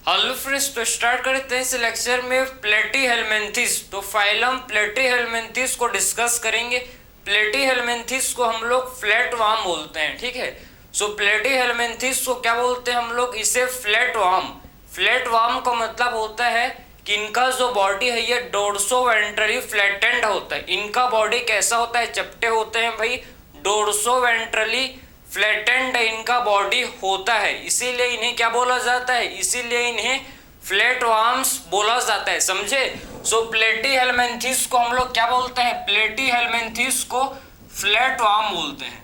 Hello friends, तो start करते हैं इस लेक्चर में प्लेटीहेल्मिन्थेस। तो फाइलम प्लेटीहेल्मिन्थेस को डिस्कस करेंगे। प्लेटीहेल्मिन्थेस को हम लोग फ्लैट वार्म बोलते हैं, ठीक है। सो प्लेटीहेल्मिन्थेस को क्या बोलते हैं हम लोग? इसे फ्लैट वार्म। फ्लैट वार्म का मतलब होता है कि इनका जो बॉडी है ये डोर्सो वेंट्रली फ्लैटेंड होता है। इनका बॉडी कैसा होता है? चपटे होते हैं भाई, डोर्सो वेंट्रली फ्लैटेंड इनका बॉडी होता है, इसीलिए इन्हें क्या बोला जाता है? इसीलिए इन्हें फ्लैट वार्म्स बोला जाता है, समझे। सो प्लेटीहेल्मिन्थेस को हम लोग क्या बोलते हैं? प्लेटीहेल्मिन्थेस को फ्लैट वार्म बोलते हैं,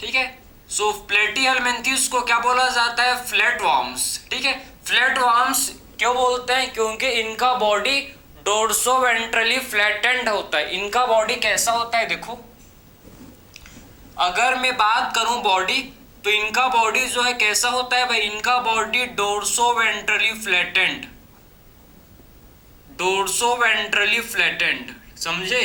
ठीक है। सो प्लेटीहेल्मिन्थेस को क्या बोला जाता है? फ्लैट वार्म्स, ठीक है। फ्लैट वार्म्स क्यों बोलते हैं? क्योंकि इनका बॉडी डोर्सो वेंट्रली फ्लैटेंड होता है। इनका बॉडी कैसा होता है? देखो, अगर मैं बात करूं बॉडी, तो इनका बॉडी जो है कैसा होता है भाई? इनका body dorso ventrally flattened, dorso ventrally flattened, समझे,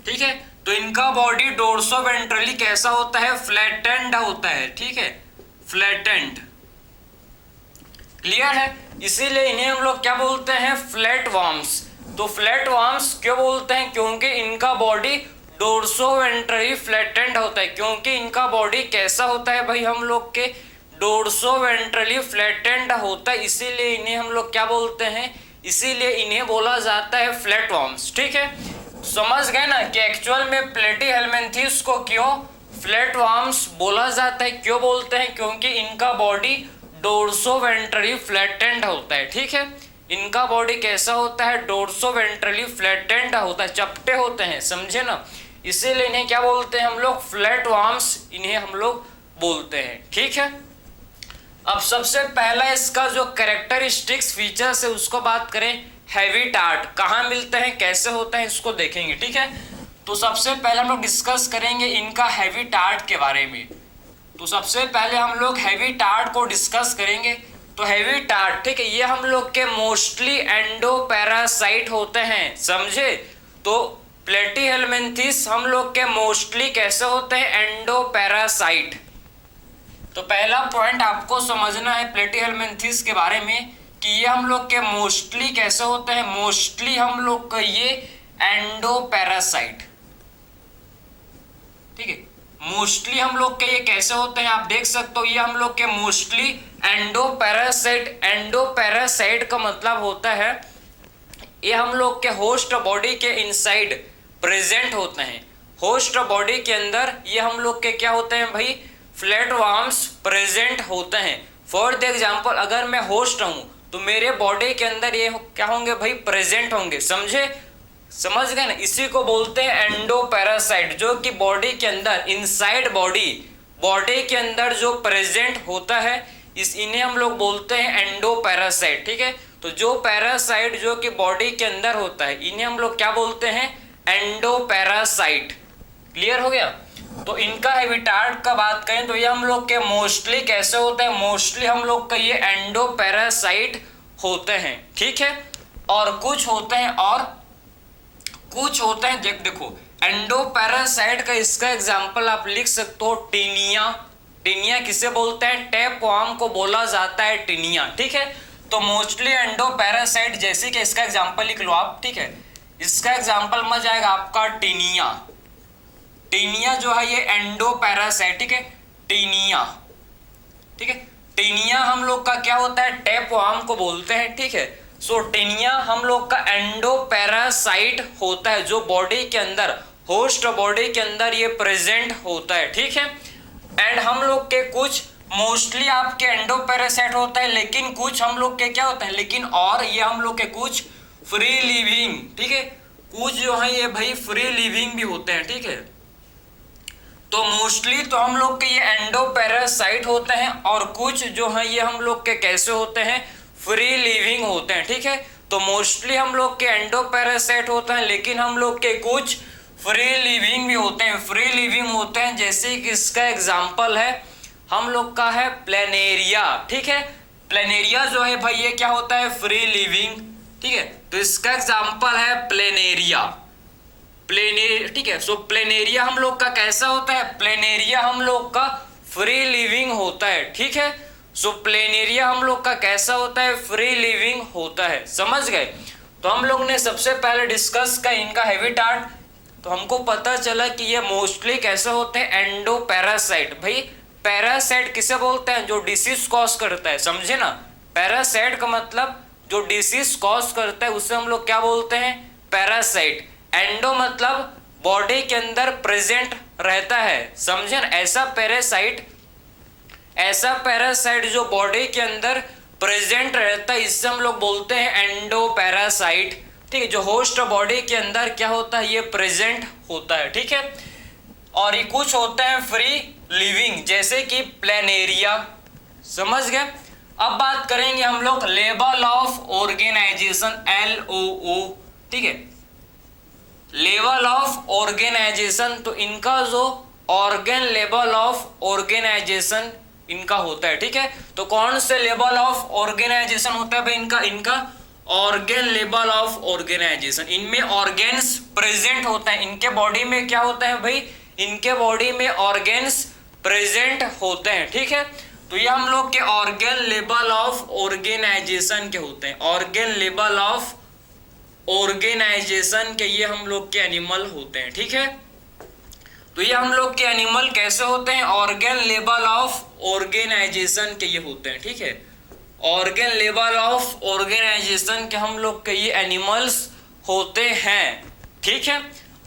ठीक है। तो इनका बॉडी डोर्सो वेंट्रली कैसा होता है? फ्लैटेंड होता है, ठीक है, फ्लैटेंड, क्लियर है। इसीलिए इन्हें हम लोग क्या बोलते हैं? Flat worms. तो फ्लैट वार्म्स क्यों बोलते हैं? क्योंकि इनका बॉडी डोर्सो वेंट्रली फ्लैटेंड होता है। क्योंकि इनका बॉडी कैसा होता है भाई? हम लोग के डोर्सो वेंट्रली फ्लैटेंड होता है, इसीलिए इन्हें हम लोग क्या बोलते हैं? इसीलिए इन्हें बोला जाता है फ्लैट वार्म्स, ठीक है। समझ गए ना कि एक्चुअल में प्लेटीहेल्मिन्थेस को क्यों फ्लैट वार्म्स बोला जाता है? क्यों बोलते हैं? क्योंकि इनका बॉडी डोर्सो वेंट्रली फ्लैटेंड होता है, ठीक है। इनका बॉडी कैसा होता है? डोर्सो वेंट्रली फ्लैटेंड होता है, चपटे होते हैं, समझे ना। इसीलिए इन्हें क्या बोलते हैं हम लोग? फ्लैट वार्म्स इन्हें हम लोग बोलते हैं, ठीक है। अब सबसे पहला इसका जो कैरेक्टरिस्टिक्स फीचर्स है उसको बात करें। हैबिटाट कहाँ मिलते हैं, कैसे होते हैं, इसको देखेंगे, ठीक है। तो सबसे पहले हम लोग डिस्कस करेंगे इनका हैबिटाट के बारे में। तो सबसे पहले हम लोग हैबिटाट को डिस्कस करेंगे। तो हैबिटाट, ठीक है, ये हम लोग के मोस्टली एंडोपैरासाइट होते हैं, समझे। तो प्लेटीहेल्मिन्थेस हम लोग के मोस्टली कैसे होते हैं? एंडोपैरासाइट। तो पहला पॉइंट आपको समझना है प्लेटीहेल्मिन्थेस के बारे में कि ये हम लोग के मोस्टली कैसे होते हैं? मोस्टली हम लोग का ये एंडोपैरासाइट, ठीक है। मोस्टली हम लोग के ये कैसे होते हैं? आप देख सकते हो, ये हम लोग के मोस्टली एंडोपैरासाइट। एंडोपैरासाइट का मतलब होता है ये हम लोग के होस्ट बॉडी के इनसाइड प्रेजेंट होते हैं। होस्ट बॉडी के अंदर ये हम लोग के क्या होते हैं भाई? फ्लैट वार्म्स प्रेजेंट होते हैं। फॉर द एग्जाम्पल, अगर मैं होस्ट हूं तो मेरे बॉडी के अंदर ये क्या होंगे भाई? प्रेजेंट होंगे, समझे, समझ गए ना। इसी को बोलते हैं एंडोपैरासाइट, जो कि बॉडी के अंदर इनसाइड बॉडी के अंदर जो प्रेजेंट होता है, इन्हें हम लोग बोलते हैं एंडोपैरासाइट, ठीक है। तो जो पैरासाइट जो कि बॉडी के अंदर होता है, इन्हें हम लोग क्या बोलते हैं? एंडोपैरासाइट, क्लियर हो गया। तो इनका हैबिटाट का बात करें तो ये हम लोग के मोस्टली कैसे होते हैं? मोस्टली हम लोग का ये एंडोपैरासाइट होते हैं, ठीक है। और कुछ होते हैं देखो, एंडोपैरासाइट का इसका एग्जांपल आप लिख सकते हो टिनिया। टिनिया किसे बोलते हैं? टैपवार्म को बोला जाता है टिनिया, ठीक है। तो मोस्टली एंडोपैरासाइट, जैसे कि इसका एग्जांपल लिख लो आप, ठीक है। इसका एग्जांपल मत जाएगा आपका टिनिया। टिनिया जो है ये एंडोपैरासाइट, ठीक है, टिनिया, ठीक है। टिनिया हम लोग का क्या होता है? टैपवार्म को बोलते हैं, ठीक है। सो टिनिया हम लोग का एंडोपैरासाइट होता है, जो बॉडी के अंदर, होस्ट बॉडी के अंदर ये प्रेजेंट होता है, ठीक है। एंड हम लोग के कुछ मोस्टली आपके एंडोपैरासाइट होता है, लेकिन कुछ हम लोग के क्या होता है? लेकिन और ये हम लोग के कुछ फ्री लिविंग, ठीक है, कुछ जो है ये भाई फ्री लिविंग भी होते हैं, ठीक है। तो मोस्टली तो हम लोग के ये एंडोपैरासाइट होते हैं, और कुछ जो है ये हम लोग के कैसे होते हैं? फ्री लिविंग होते हैं, ठीक है। तो मोस्टली हम लोग के एंडोपैरासाइट होते हैं, लेकिन हम लोग के कुछ फ्री लिविंग भी होते हैं। फ्री लिविंग होते हैं, जैसे कि इसका एग्जांपल है हम लोग का है प्लेनेरिया, ठीक है। प्लेनेरिया जो है भाई ये क्या होता है? फ्री लिविंग, ठीक है। तो इसका एग्जांपल है प्लेनेरिया, ठीक है। सो प्लेनेरिया हम लोग का कैसा होता है? प्लेनेरिया हम लोग का फ्री लिविंग होता है, ठीक है। सो प्लेनेरिया हम लोग का कैसा होता है, फ्री लिविंग होता है, समझ गए। तो हम लोग ने सबसे पहले डिस्कस का इनका हैबिटाट, तो हमको पता चला कि ये मोस्टली कैसे होते हैं, एंडो पैरासाइट। भाई पैरासाइट किसे बोलते हैं, जो डिसीज कॉज करता है, समझे ना। पैरासाइट का मतलब जो डिसीज कॉज करता है उसे हम लोग क्या बोलते हैं, पैरासाइट। एंडो मतलब बॉडी के अंदर प्रेजेंट रहता है, समझे ना। ऐसा पैरासाइट जो बॉडी के अंदर प्रेजेंट रहता है, इससे हम लोग बोलते हैं एंडो पैरासाइट, ठीक है। जो होस्ट बॉडी के अंदर क्या होता है, ये प्रेजेंट होता है, ठीक है। और ये कुछ होते हैं फ्री लिविंग, जैसे कि प्लेनेरिया, समझ गए। अब बात करेंगे हम लोग लेवल ऑफ ऑर्गेनाइजेशन, LOO, ठीक है। लेवल ऑफ ऑर्गेनाइजेशन, तो इनका जो ऑर्गेन लेवल ऑफ ऑर्गेनाइजेशन इनका होता है, ठीक है। तो कौन से लेवल ऑफ ऑर्गेनाइजेशन होता है भाई, इनका ऑर्गेन लेवल ऑफ ऑर्गेनाइजेशन। इनमें ऑर्गेन्स प्रेजेंट होता है, इनके बॉडी में क्या होता है भाई, इनके बॉडी में ऑर्गेन्स प्रेजेंट होते हैं, ठीक है। तो ये हम लोग के ऑर्गेन लेवल ऑफ ऑर्गेनाइजेशन के होते हैं, ऑर्गेन लेवल ऑफ ऑर्गेनाइजेशन के ये हम लोग के एनिमल होते हैं, ठीक है। तो ये हम लोग के एनिमल कैसे होते हैं, ऑर्गेन लेवल ऑफ ऑर्गेनाइजेशन के ये होते हैं, ठीक है। ऑर्गेन लेवल ऑफ ऑर्गेनाइजेशन के हम लोग के ये एनिमल्स होते हैं, ठीक है।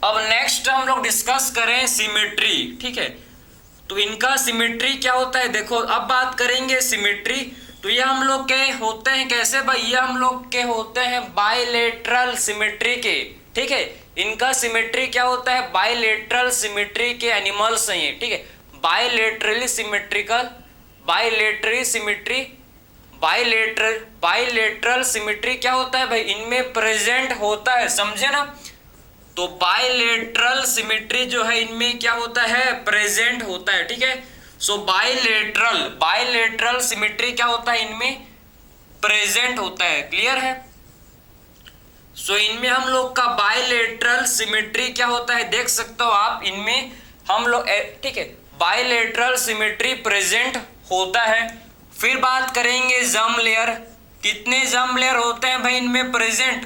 अब नेक्स्ट हम लोग डिस्कस करें सिमेट्री, ठीक है। तो इनका सिमेट्री क्या होता है, देखो अब बात करेंगे सिमेट्री। तो ये हम लोग के होते हैं कैसे भाई, ये हम लोग के होते हैं बायलेटरल सिमेट्री के, ठीक है। इनका सिमेट्री क्या होता है, बायलेटरल सिमेट्री के एनिमल्स हैं ये, ठीक है। बायलेटरली सिमेट्रिकल, बायलेटरल सिमेट्री क्या होता है भाई, इनमें प्रेजेंट होता है, समझे ना। तो बायलेटरल सिमेट्री जो है इनमें क्या होता है, प्रेजेंट होता है, ठीक है। सो बायलेटरल सिमेट्री क्या होता है, इनमें प्रेजेंट होता है, क्लियर है। सो इनमें हम लोग का बायलेटरल सिमेट्री क्या होता है, देख सकते हो आप, इनमें हम लोग, ठीक है, बायलेटरल सिमेट्री प्रेजेंट होता है। फिर बात करेंगे जर्म लेयर, कितने जर्म लेयर होते हैं भाई इनमें प्रेजेंट,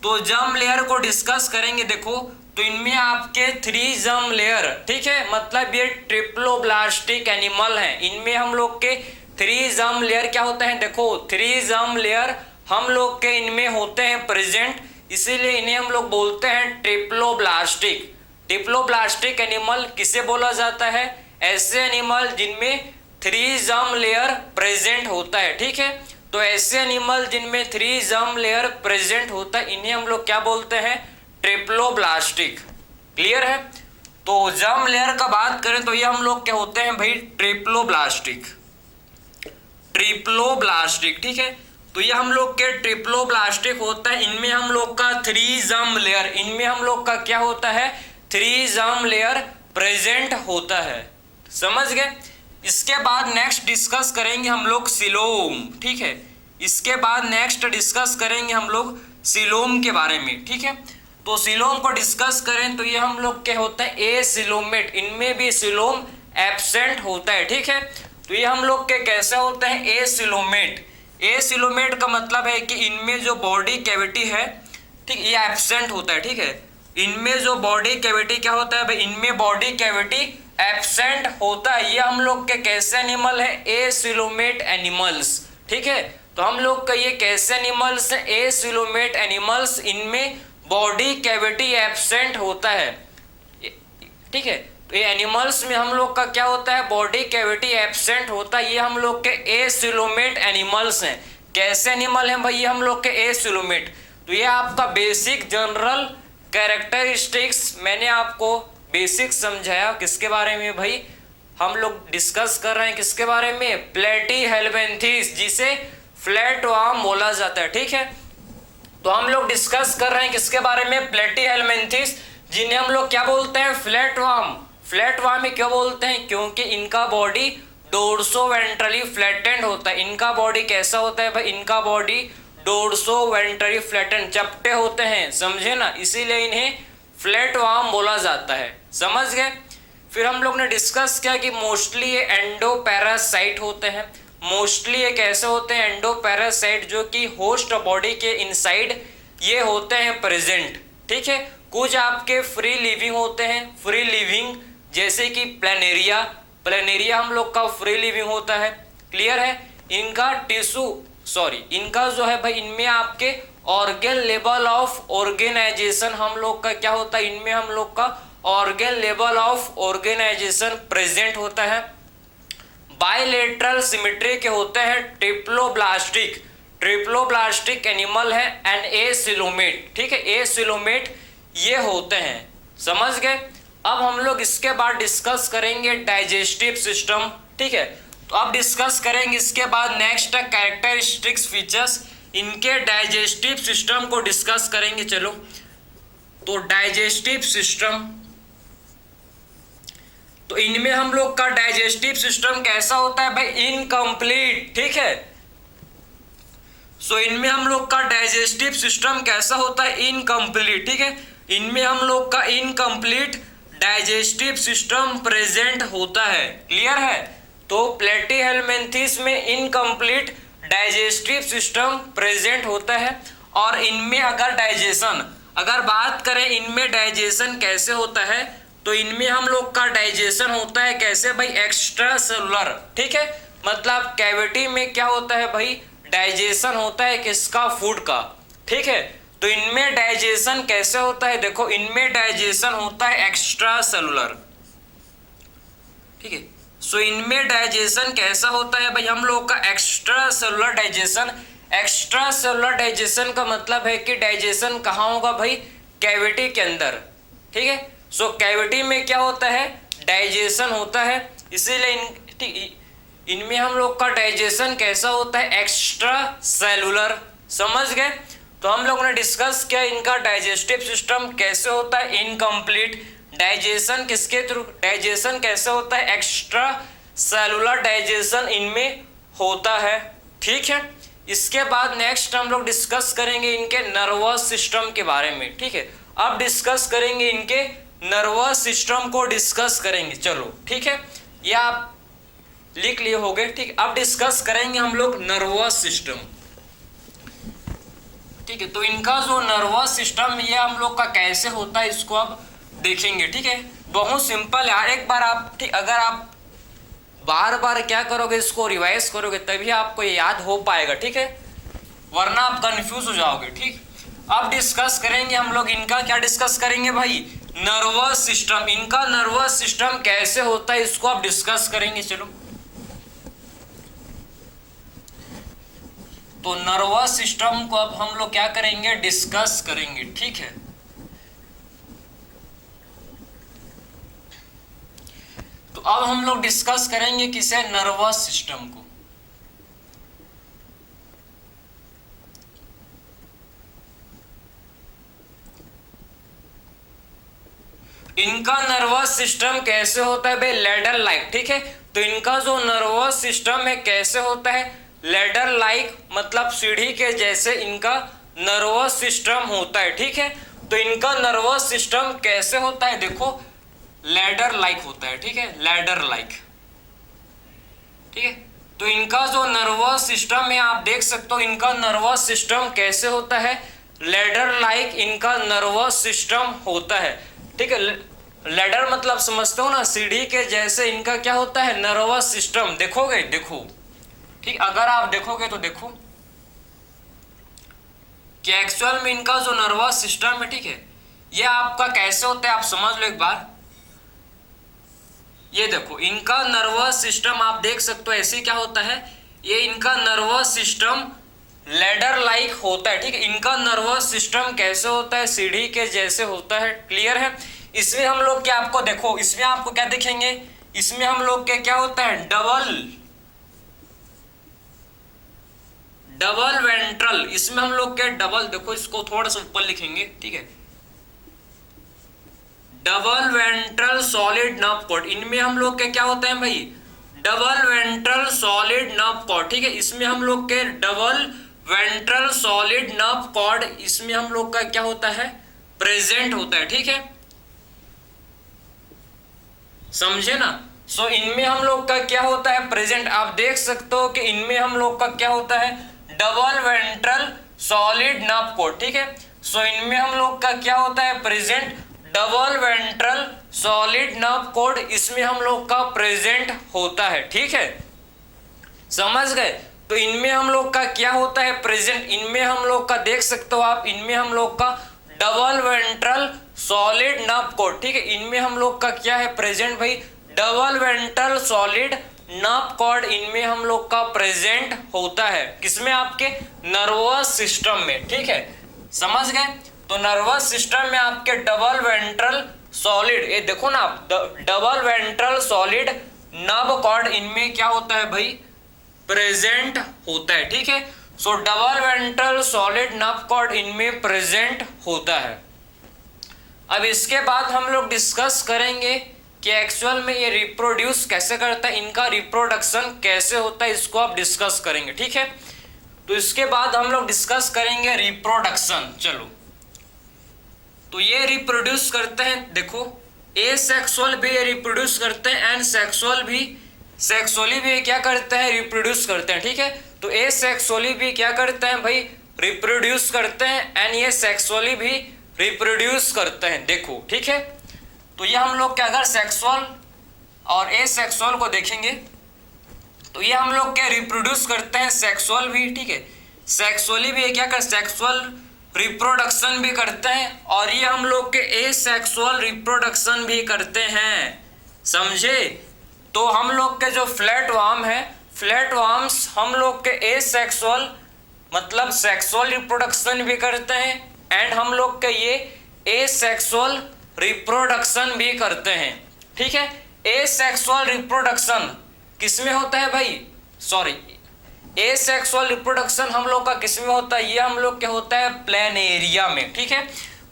तो जर्म लेयर को डिस्कस करेंगे। देखो तो इनमें आपके 3 जर्म लेयर, ठीक है, मतलब ये ट्रिप्लोब्लास्टिक एनिमल हैं। इनमें हम लोग के 3 जर्म लेयर क्या होते हैं, देखो 3 जर्म लेयर हम लोग के इनमें होते हैं प्रेजेंट, इसीलिए इन्हें हम लोग बोलते हैं ट्रिप्लोब्लास्टिक। ट्रिप्लोब्लास्टिक एनिमल किसे बोला जाता है, ऐसे एनिमल जिनमें 3 जर्म लेयर प्रेजेंट होता है, ठीक है। तो ऐसे एनिमल जिनमें 3 जर्म लेयर प्रेजेंट होता है, इन्हें हम लोग क्या बोलते हैं, ट्रिप्लोब्लास्टिक, क्लियर है। तो जर्म लेयर का बात करें तो ये हम लोग क्या होते हैं भाई, ट्रिप्लोब्लास्टिक, ठीक है। तो ये हम लोग के ट्रिप्लोब्लास्टिक होता है, इनमें हम लोग का 3 जर्म लेयर, इनमें हम लोग का क्या होता है, 3 जर्म लेयर प्रेजेंट होता है, समझ गए। इसके बाद नेक्स्ट डिस्कस करेंगे हम लोग सिलोम, ठीक है। इसके बाद नेक्स्ट डिस्कस करेंगे हम लोग सिलोम के बारे में, ठीक है। तो सिलोम को डिस्कस करें तो ये हम लोग के होता है ए सिलोमेट, इनमें भी सिलोम एब्सेंट होता है, ठीक है। तो ये हम लोग के कैसे होते हैं, ए सिलोमेट। ए सिलोमेट का मतलब है कि इनमें जो बॉडी कैविटी है, ठीक, ये एब्सेंट होता है, ठीक है। इनमें जो बॉडी कैविटी क्या होता है भाई, इनमें बॉडी कैविटी एब्सेंट होता है। ये हम लोग के कैसे एनिमल है, ए सिलोमेट एनिमल्स, ठीक है। तो हम लोग का ये कैसे एनिमल्स है, ए सिलोमेट एनिमल्स, इनमें बॉडी कैविटी एब्सेंट होता है, ठीक है। तो ये एनिमल्स में हम लोग का क्या होता है, बॉडी कैविटी एब्सेंट होता है। ये हम लोग के ए सिलोमेट एनिमल्स हैं। कैसे एनिमल हैं भाई, ये हम लोग के ए सिलोमेट। तो ये आपका बेसिक जनरल कैरेक्टरिस्टिक्स मैंने आपको बेसिक समझाया। किसके बारे में भाई, हम लोग डिस्कस कर रहे हैं किसके बारे में, प्लेटीहेल्मिन्थेस, जिसे फ्लैटवर्म बोला जाता है, ठीक है। तो हम लोग डिस्कस कर रहे हैं किसके बारे में, प्लेटीहेल्मिन्थेस, जिन्हें हम लोग क्या बोलते हैं, फ्लैटवर्म। फ्लैटवर्म में क्यों बोलते हैं, क्योंकि इनका बॉडी डोर्सोवेंट्रली फ्लैटेंड होता है। इनका बॉडी कैसा होता है भाई, इनका बॉडी डोर्सोवेंट्रली फ्लैटेंड, चपटे होते हैं, समझे ना, इसीलिए इन्हें फ्लैटवर्म बोला जाता है, समझ गए। फिर हम लोग ने डिस्कस किया कि मोस्टली ये एंडोपैरासाइट होते हैं। मोस्टली ये कैसे होते हैं, एंडोपैरासाइट, जो कि होस्ट बॉडी के इनसाइड ये होते हैं प्रेजेंट, ठीक है। कुछ आपके फ्री लिविंग होते हैं, फ्री लिविंग जैसे कि प्लेनेरिया, प्लेनेरिया हम लोग का फ्री लिविंग होता है, क्लियर है। इनका इनका जो है भाई, इनमें आपके ऑर्गेन लेवल ऑफ ऑर्गेनाइजेशन हम लोग का क्या होता है, इनमें हम लोग का organ level of organisation present होता है। बायलेटरल सिमेट्री के होते हैं, ट्रिप्लोब्लास्टिक, ट्रिप्लोब्लास्टिक एनिमल है, एंड एसिलोमेट, ठीक है, एसिलोमेट ये होते हैं, समझ गए। अब हम लोग इसके बाद डिस्कस करेंगे डाइजेस्टिव सिस्टम, ठीक है। तो अब डिस्कस करेंगे इसके बाद नेक्स्ट कैरेक्टरिस्टिक्स फीचर्स, इनके डाइजेस्टिव सिस्टम को डिस्कस करेंगे। चलो, तो डाइजेस्टिव सिस्टम, तो इनमें हम लोग का डाइजेस्टिव सिस्टम कैसा होता है भाई, इनकम्प्लीट, ठीक है। सो इनमें हम लोग का डाइजेस्टिव सिस्टम कैसा होता है, इनकम्प्लीट, ठीक है। इनमें हम लोग का इनकम्प्लीट डाइजेस्टिव सिस्टम प्रेजेंट होता है, क्लियर है। तो प्लेटीहेल्मिन्थेस में इनकम्प्लीट डाइजेस्टिव सिस्टम प्रेजेंट होता है। और इनमें अगर डाइजेशन, अगर बात करें इनमें डाइजेशन कैसे होता है, तो इनमें हम लोग का डाइजेशन होता है कैसे भाई, एक्स्ट्रा सेलुलर, ठीक है। मतलब कैविटी में क्या होता है भाई, डाइजेशन होता है किसका, फूड का, ठीक है। तो इनमें डाइजेशन कैसे होता है, देखो इनमें डाइजेशन होता है एक्स्ट्रा सेलुलर, ठीक है। सो इनमें डाइजेशन कैसा होता है भाई, हम लोग का extra cellular digestion. Extra cellular digestion का मतलब है कि डाइजेशन कहाँ होगा भाई, कैविटी के अंदर, ठीक है। सो कैविटी में क्या होता है, डाइजेशन होता है, इसीलिए इनमें हम लोग का डाइजेशन कैसा होता है, एक्स्ट्रा सेलुलर, समझ गए। तो हम लोग ने डिस्कस किया इनका डाइजेस्टिव सिस्टम कैसे होता है, इनकम्प्लीट डाइजेशन किसके थ्रू, डाइजेशन कैसे होता है, एक्स्ट्रा सेलुलर डाइजेशन इनमें होता है, ठीक है। इसके बाद नेक्स्ट हम लोग डिस्कस करेंगे इनके नर्वस सिस्टम के बारे में, ठीक है। अब डिस्कस करेंगे इनके नर्वस सिस्टम को डिस्कस करेंगे, चलो ठीक है, ये आप लिख लिए होंगे, ठीक। अब डिस्कस करेंगे हम लोग नर्वस सिस्टम, ठीक है। तो इनका जो नर्वस सिस्टम ये हम लोग का कैसे होता है, इसको अब देखेंगे, ठीक है। बहुत सिंपल यार, एक बार आप, ठीक, अगर आप बार बार क्या करोगे, इसको रिवाइज करोगे तभी आपको ये याद हो पाएगा, ठीक है, वरना आप कंफ्यूज हो जाओगे, ठीक। अब डिस्कस करेंगे हम लोग इनका, क्या डिस्कस करेंगे भाई, नर्वस सिस्टम। इनका नर्वस सिस्टम कैसे होता है इसको आप डिस्कस करेंगे, चलो। तो नर्वस सिस्टम को अब हम लोग क्या करेंगे, डिस्कस करेंगे, ठीक है। तो अब हम लोग डिस्कस करेंगे किसे, नर्वस सिस्टम को। इनका नर्वस सिस्टम कैसे होता है भाई, लैडर लाइक, ठीक है। तो इनका जो नर्वस सिस्टम है कैसे होता है, लैडर लाइक, मतलब सीढ़ी के जैसे इनका नर्वस सिस्टम होता है, ठीक है। तो इनका नर्वस सिस्टम कैसे होता है, देखो लैडर लाइक होता है, ठीक है, लैडर लाइक, ठीक है। तो इनका जो नर्वस सिस्टम है आप देख सकते हो, इनका नर्वस सिस्टम कैसे होता है, लैडर लाइक इनका नर्वस सिस्टम होता है, ठीक है। लैडर मतलब समझते हो ना, सीढ़ी के जैसे इनका क्या होता है, नर्वस सिस्टम। देखोगे, देखो, ठीक, अगर आप देखोगे तो देखो कि एक्चुअल में इनका जो नर्वस सिस्टम है, ठीक है, ये आपका कैसे होता है आप समझ लो एक बार। ये देखो इनका नर्वस सिस्टम आप देख सकते हो, ऐसे क्या होता है, ये इनका नर्वस सिस्टम लैडर लाइक होता है, ठीक है। इनका नर्वस सिस्टम कैसे होता है, सीढ़ी के जैसे होता है, क्लियर है। इसमें हम लोग क्या, आपको देखो इसमें आपको क्या दिखेंगे, इसमें हम लोग के क्या होता है, डबल वेंट्रल, इसमें हम लोग के डबल, देखो इसको थोड़ा सा ऊपर लिखेंगे, ठीक है, double ventral solid nerve cord. इनमें हम लोग के क्या होते हैं भाई, double ventral solid nerve cord, ठीक है। इसमें हम लोग के double ventral solid nerve cord, इसमें हम लोग का क्या होता है, प्रेजेंट होता है, ठीक है। समझे ना। सो इनमें हम लोग का क्या होता है प्रेजेंट, आप देख सकते हो कि इनमें हम लोग का क्या होता है double ventral solid nerve code, ठीक है। सो इनमें हम लोग का क्या होता है present double ventral solid nerve code, इसमें हम लोग का प्रेजेंट होता है, ठीक है, समझ गए। तो इनमें हम लोग का क्या होता है प्रेजेंट, इनमें हम लोग का देख सकते हो आप, इनमें हम लोग का double ventral solid nerve code, ठीक है। इनमें हम लोग का क्या है प्रेजेंट भाई double ventral solid nerve cord, इनमें हम लोग का प्रेजेंट होता है, किसमें आपके नर्वस सिस्टम में, ठीक है, समझ गए। तो नर्वस सिस्टम में आपके डबल वेंट्रल सॉलिड, ये देखो ना आप double ventral solid nerve cord, इनमें क्या होता है भाई प्रेजेंट होता है, ठीक है। So double ventral solid nerve cord इनमें प्रेजेंट होता है। अब इसके बाद हम लोग डिस्कस करेंगे कि एक्चुअल में ये रिप्रोड्यूस कैसे करता है, इनका रिप्रोडक्शन कैसे होता है, इसको आप डिस्कस करेंगे, ठीक है। तो इसके बाद हम लोग डिस्कस करेंगे रिप्रोडक्शन। चलो, तो ये रिप्रोड्यूस करते हैं, देखो एसेक्सुअल भी ये रिप्रोड्यूस करते हैं एंड सेक्सुअल भी, सेक्सुअली भी क्या करते हैं रिप्रोड्यूस करते हैं, ठीक है। तो एसेक्सुअली भी क्या करते हैं भाई रिप्रोड्यूस करते हैं एंड ये सेक्सुअली भी रिप्रोड्यूस करते हैं, देखो, ठीक है। तो ये हम लोग क्या अगर सेक्सुअल और एसेक्सुअल को देखेंगे तो ये हम लोग क्या रिप्रोड्यूस करते हैं सेक्सुअल भी, ठीक है, सेक्सुअली भी क्या कर सेक्सुअल रिप्रोडक्शन भी करते हैं और ये हम लोग के एसेक्सुअल रिप्रोडक्शन भी करते हैं, समझे। तो हम लोग के जो फ्लैट वार्म है, फ्लैट वार्म्स हम लोग के एसेक्सुअल मतलब सेक्सुअल रिप्रोडक्शन भी करते हैं एंड हम लोग के ये एसेक्सुअल रिप्रोडक्शन भी करते हैं, ठीक है। एसेक्सुअल रिप्रोडक्शन किसमें होता है भाई, सॉरी, एसेक्सुअल रिप्रोडक्शन हम लोग का किसमें होता है, ये हम लोग क्या होता है प्लेनेरिया में, ठीक है।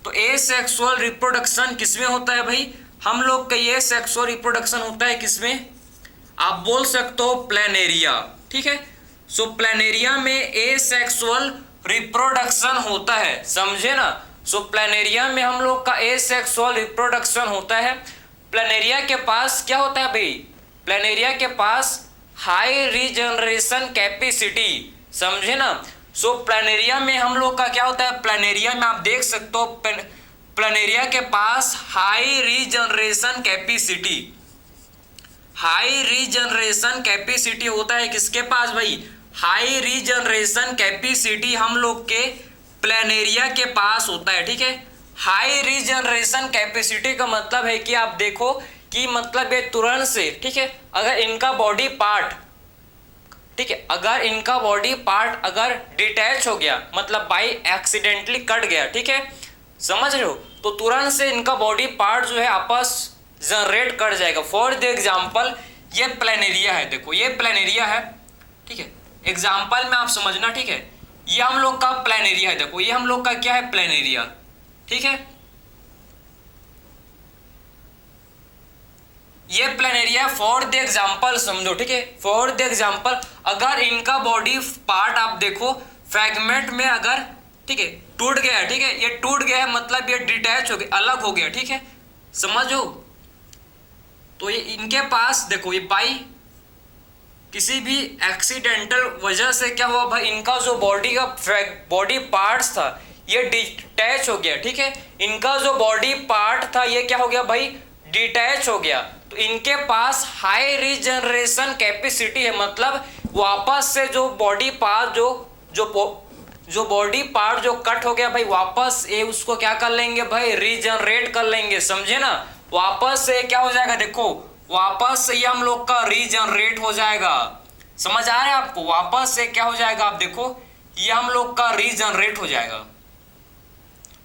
तो एसेक्सुअल रिप्रोडक्शन किसमें होता है भाई, हम लोग का ये सेक्सुअल रिप्रोडक्शन होता है किसमें, आप बोल सकते हो प्लेनेरिया, ठीक है। सो प्लेनेरिया में एसेक्सुअल रिप्रोडक्शन होता है, समझे ना। सो प्लेनेरिया में हम लोग का एसेक्सुअल रिप्रोडक्शन होता है। प्लेनेरिया के पास क्या होता है भाई, प्लेनेरिया के पास हाई रीजनरेशन कैपेसिटी, समझे ना। सो प्लेनेरिया में हम लोग का क्या होता है, प्लेनेरिया में आप देख सकते हो प्लेनेरिया के पास high regeneration capacity, high regeneration capacity होता है किसके पास भाई, हाई रीजनरेशन कैपेसिटी हम लोग के प्लेनेरिया के पास होता है, ठीक है। हाई रीजनरेशन कैपेसिटी का मतलब है कि आप देखो कि मतलब ये तुरंत से, ठीक है, अगर इनका बॉडी पार्ट, ठीक है, अगर इनका बॉडी पार्ट अगर डिटैच हो गया मतलब बाई एक्सीडेंटली कट गया, ठीक है, समझ रहे हो, तो तुरंत से इनका बॉडी पार्ट जो है आपस जनरेट कर जाएगा। फॉर द एग्जाम्पल ये प्लेनेरिया है, देखो ये प्लेनेरिया है, ठीक है, एग्जाम्पल में आप समझना, ठीक है। ये हम लोग का प्लेनेरिया है, देखो ये हम लोग का क्या है प्लेनेरिया, ठीक है, ये प्लेनेरिया फॉर द एग्जाम्पल समझो, ठीक है। फॉर द एग्जाम्पल अगर इनका बॉडी पार्ट आप देखो फ्रैगमेंट में अगर, ठीक है, टूट गया, ठीक है, ये टूट गया है मतलब ये डिटैच हो गया, अलग हो गया, ठीक है, समझो। तो ये इनके पास देखो ये बाई किसी भी एक्सीडेंटल वजह से क्या हुआ भाई, इनका जो बॉडी का बॉडी पार्ट्स था ये डिटैच हो गया, ठीक है, इनका जो बॉडी पार्ट था ये क्या हो गया भाई डिटैच हो गया। तो इनके पास हाई रीजनरेशन कैपेसिटी है, मतलब वापस से जो बॉडी पार्ट जो बॉडी पार्ट जो कट हो गया भाई वापस ये उसको क्या कर लेंगे भाई रीजनरेट कर लेंगे, समझे ना। वापस से क्या हो जाएगा, देखो वापस से ये हम लोग का रीजनरेट हो जाएगा, समझ आ रहा है आपको, वापस से क्या हो जाएगा आप देखो ये हम लोग का रीजनरेट हो जाएगा,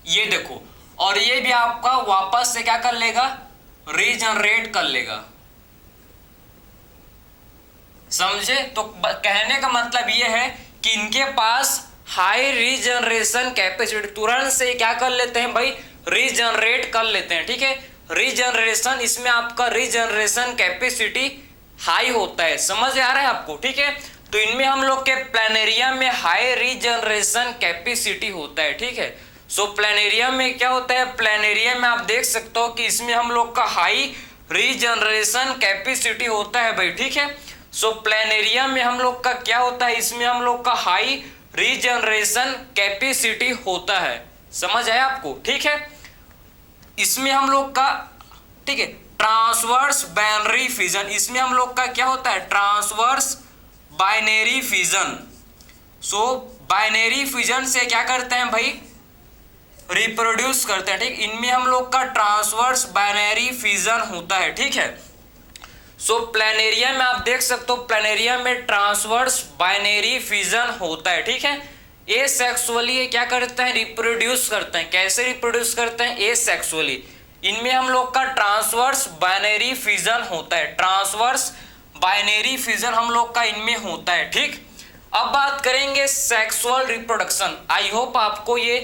ये देखो, और ये भी आपका वापस से क्या कर लेगा रीजनरेट कर लेगा, समझे। तो कहने का मतलब ये है कि इनके पास हाई रीजनरेशन कैपेसिटी, तुरंत से क्या कर लेते हैं भाई रीजनरेट कर लेते हैं, ठीक है। रीजनरेशन इसमें आपका रीजनरेशन कैपेसिटी हाई होता है, समझ आ रहा है आपको, ठीक है। तो इनमें हम लोग के प्लेनेरिया में हाई रीजनरेशन कैपेसिटी होता है, ठीक है। सो प्लेनेरिया में क्या होता है, प्लेनेरिया में आप देख सकते हो कि इसमें हम लोग का हाई रीजनरेशन कैपेसिटी होता है भाई, ठीक है। सो प्लेनेरिया में हम लोग का क्या होता है, इसमें हम लोग का हाई रीजनरेशन कैपेसिटी होता है। समझ आया आपको, ठीक है। इसमें हम लोग का, ठीक है, ट्रांसवर्स बाइनरी फिजन, इसमें हम लोग का क्या होता है, ट्रांसवर्स बाइनरी फिजन। सो बाइनरी फिजन से क्या करते हैं भाई, रिप्रोड्यूस करते हैं, ठीक। इनमें हम लोग का ट्रांसवर्स बाइनरी फिजन होता है, ठीक है। सो प्लेनेरिया में आप देख सकते हो, प्लेनेरिया में ट्रांसवर्स बाइनरी फिजन होता है, ठीक है। एसेक्सुअली ये क्या करते हैं, रिप्रोड्यूस करते हैं। कैसे रिप्रोड्यूस करते हैं, एसेक्सुअली। इनमें हम लोग का ट्रांसवर्स बाइनरी फिजन होता है, ट्रांसवर्स बाइनरी फिजन हम लोग का इनमें होता है, ठीक। अब बात करेंगे सेक्सुअल रिप्रोडक्शन। आई होप आपको ये,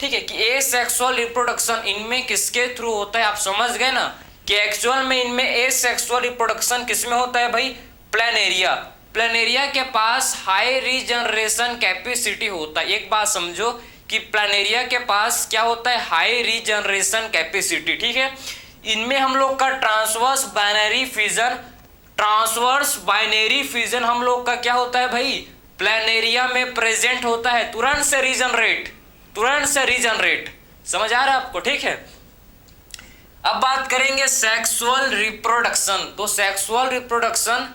ठीक है, कि एसेक्सुअल रिप्रोडक्शन इनमें किसके थ्रू होता है, आप समझ गए ना कि एक्चुअल में इनमें एसेक्सुअल रिप्रोडक्शन किसमें होता है भाई, प्लेनेरिया। प्लेनेरिया के पास हाई रीजनरेशन कैपेसिटी होता है। एक बात समझो कि प्लेनेरिया के पास क्या होता है, हाई रीजनरेशन कैपेसिटी, ठीक है। इनमें हम लोग का transverse binary fission, transverse binary fission हम लोग का क्या होता है भाई, प्लेनेरिया में प्रेजेंट होता है। तुरंत से रीजनरेट, तुरंत से रीजनरेट। समझ आ रहा है आपको, ठीक है। अब बात करेंगे सेक्सुअल रिप्रोडक्शन। तो सेक्सुअल रिप्रोडक्शन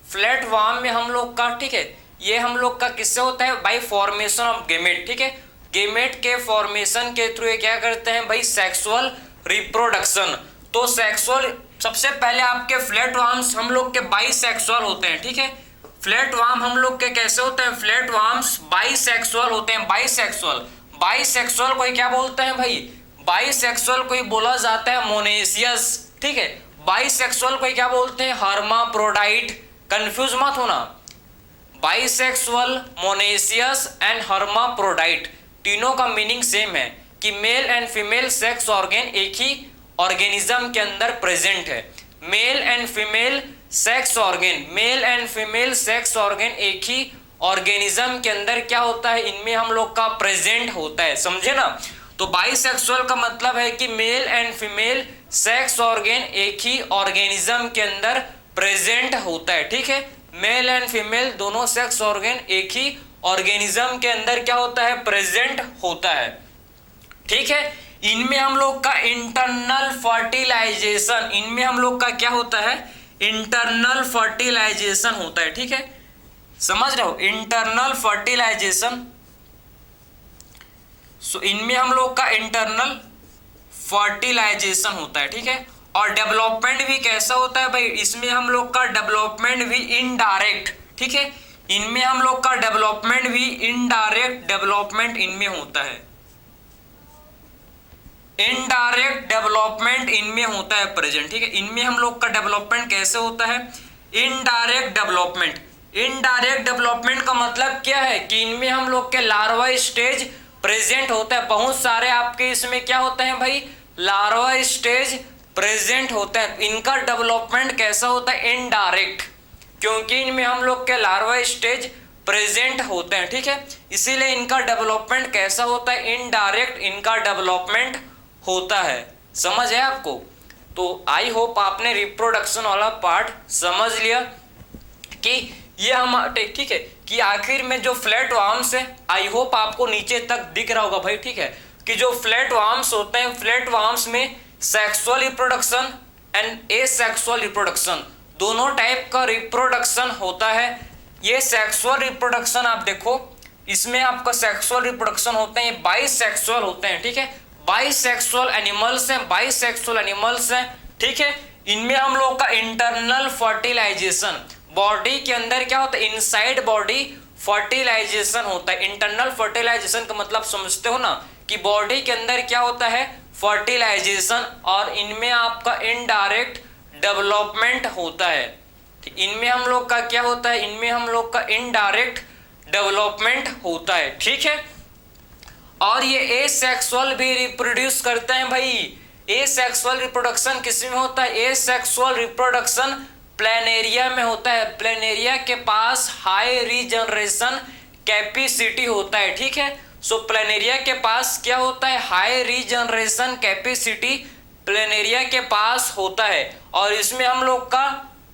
फ्लैट वार्म में हम लोग का, ठीक है, ये हम लोग का किससे होता है भाई, फॉर्मेशन ऑफ गेमेट, ठीक है। गेमेट के फॉर्मेशन के थ्रू ये क्या करते हैं भाई, सेक्सुअल रिप्रोडक्शन। तो सेक्सुअल, सबसे पहले आपके फ्लैट वार्म्स हम लोग के बाइसेक्सुअल होते हैं, ठीक है। फ्लैट वार्म हम लोग के कैसे होते हैं, फ्लैट वार्म्स बाइसेक्सुअल होते हैं, बाइसेक्सुअल। बाइसेक्सुअल को क्या बोलते हैं भाई, बाइसेक्सुअल को बोला जाता है मोनेशियस, ठीक है। बाइसेक्सुअल को क्या बोलते हैं, हर्माफ्रोडाइट। कंफ्यूज मत होना, बाइसेक्सुअल, मोनेशियस एंड हर्माफ्रोडाइट तीनों का मीनिंग सेम है कि male and female sex organ एक ही ऑर्गेनिज्म के अंदर प्रेजेंट है। Male and female sex organ, male and female sex organ एक ही ऑर्गेनिज्म के अंदर क्या होता है, इनमें हम लोग का प्रेजेंट होता है, समझे ना। तो बाइसेक्सुअल का मतलब है कि male and female sex organ एक ही ऑर्गेनिज्म के अंदर प्रेजेंट होता है, ठीक है। मेल एंड फीमेल दोनों सेक्स ऑर्गन एक ही ऑर्गेनिज्म के अंदर क्या होता है, प्रेजेंट होता है, ठीक है। इनमें हम लोग का इंटरनल फर्टिलाइजेशन, इनमें हम लोग का क्या होता है, इंटरनल फर्टिलाइजेशन होता है, ठीक है। समझ रहे हो, इंटरनल फर्टिलाइजेशन। सो इनमें हम लोग का इंटरनल फर्टिलाइजेशन होता है, ठीक है। और डेवलपमेंट भी कैसा होता है भाई, इसमें हम लोग का डेवलपमेंट भी इनडायरेक्ट, ठीक है। इनमें हम लोग का डेवलपमेंट भी इनडायरेक्ट डेवलपमेंट इनमें होता है, इनडायरेक्ट डेवलपमेंट इनमें होता है प्रेजेंट, ठीक है। इनमें हम लोग का डेवलपमेंट कैसे होता है, इनडायरेक्ट डेवलपमेंट। इनडायरेक्ट डेवलपमेंट का मतलब क्या है कि इनमें हम लोग के लार्वा स्टेज प्रेजेंट होता है। बहुत सारे आपके इसमें क्या होते हैं भाई, लार्वा स्टेज प्रेजेंट होते हैं। इनका डेवलपमेंट कैसा होता है, इनडायरेक्ट, क्योंकि इनमें हम लोग के लार्वा स्टेज प्रेजेंट होते हैं, ठीक है। इसीलिए इनका डेवलपमेंट कैसा होता है, इनडायरेक्ट इनका डेवलपमेंट होता है। समझ है आपको। तो आई होप आपने रिप्रोडक्शन वाला पार्ट समझ लिया कि ये हम, ठीक है, कि आखिर में जो फ्लैट वार्म्स है, आई होप आपको नीचे तक दिख रहा होगा भाई, ठीक है, कि जो फ्लैट वार्म्स होते हैं, फ्लैट वार्म्स में sexual reproduction and asexual reproduction दोनों टाइप का रिप्रोडक्शन होता है। ये सेक्सुअल रिप्रोडक्शन आप देखो, इसमें आपका सेक्सुअल रिप्रोडक्शन होते हैं, ये बाइसेक्सुअल होते हैं, ठीक है। बाइसेक्सुअल एनिमल्स हैं, बाइसेक्सुअल एनिमल्स हैं, ठीक है। इनमें हम लोग का इंटरनल फर्टिलाइजेशन, बॉडी के अंदर क्या होता है, इनसाइड बॉडी फर्टिलाइजेशन होता है। इंटरनल फर्टिलाइजेशन का मतलब समझते हो ना, कि बॉडी के अंदर क्या होता है, फर्टिलाइजेशन, और इनमें आपका इनडायरेक्ट डेवलपमेंट होता है। इनमें हम लोग का क्या होता है, इनमें हम लोग का इनडायरेक्ट डेवलपमेंट होता है, ठीक है। और ये एसेक्सुअल भी रिप्रोड्यूस करते हैं भाई। एसेक्सुअल रिप्रोडक्शन किस में होता है, एसेक्सुअल रिप्रोडक्शन प्लेनेरिया में होता है। प्लेनेरिया के पास हाई रीजनरेशन कैपेसिटी होता है, ठीक है। सो प्लेनेरिया के पास क्या होता है, हाई रीजनरेशन कैपेसिटी प्लेनेरिया के पास होता है और इसमें हम लोग का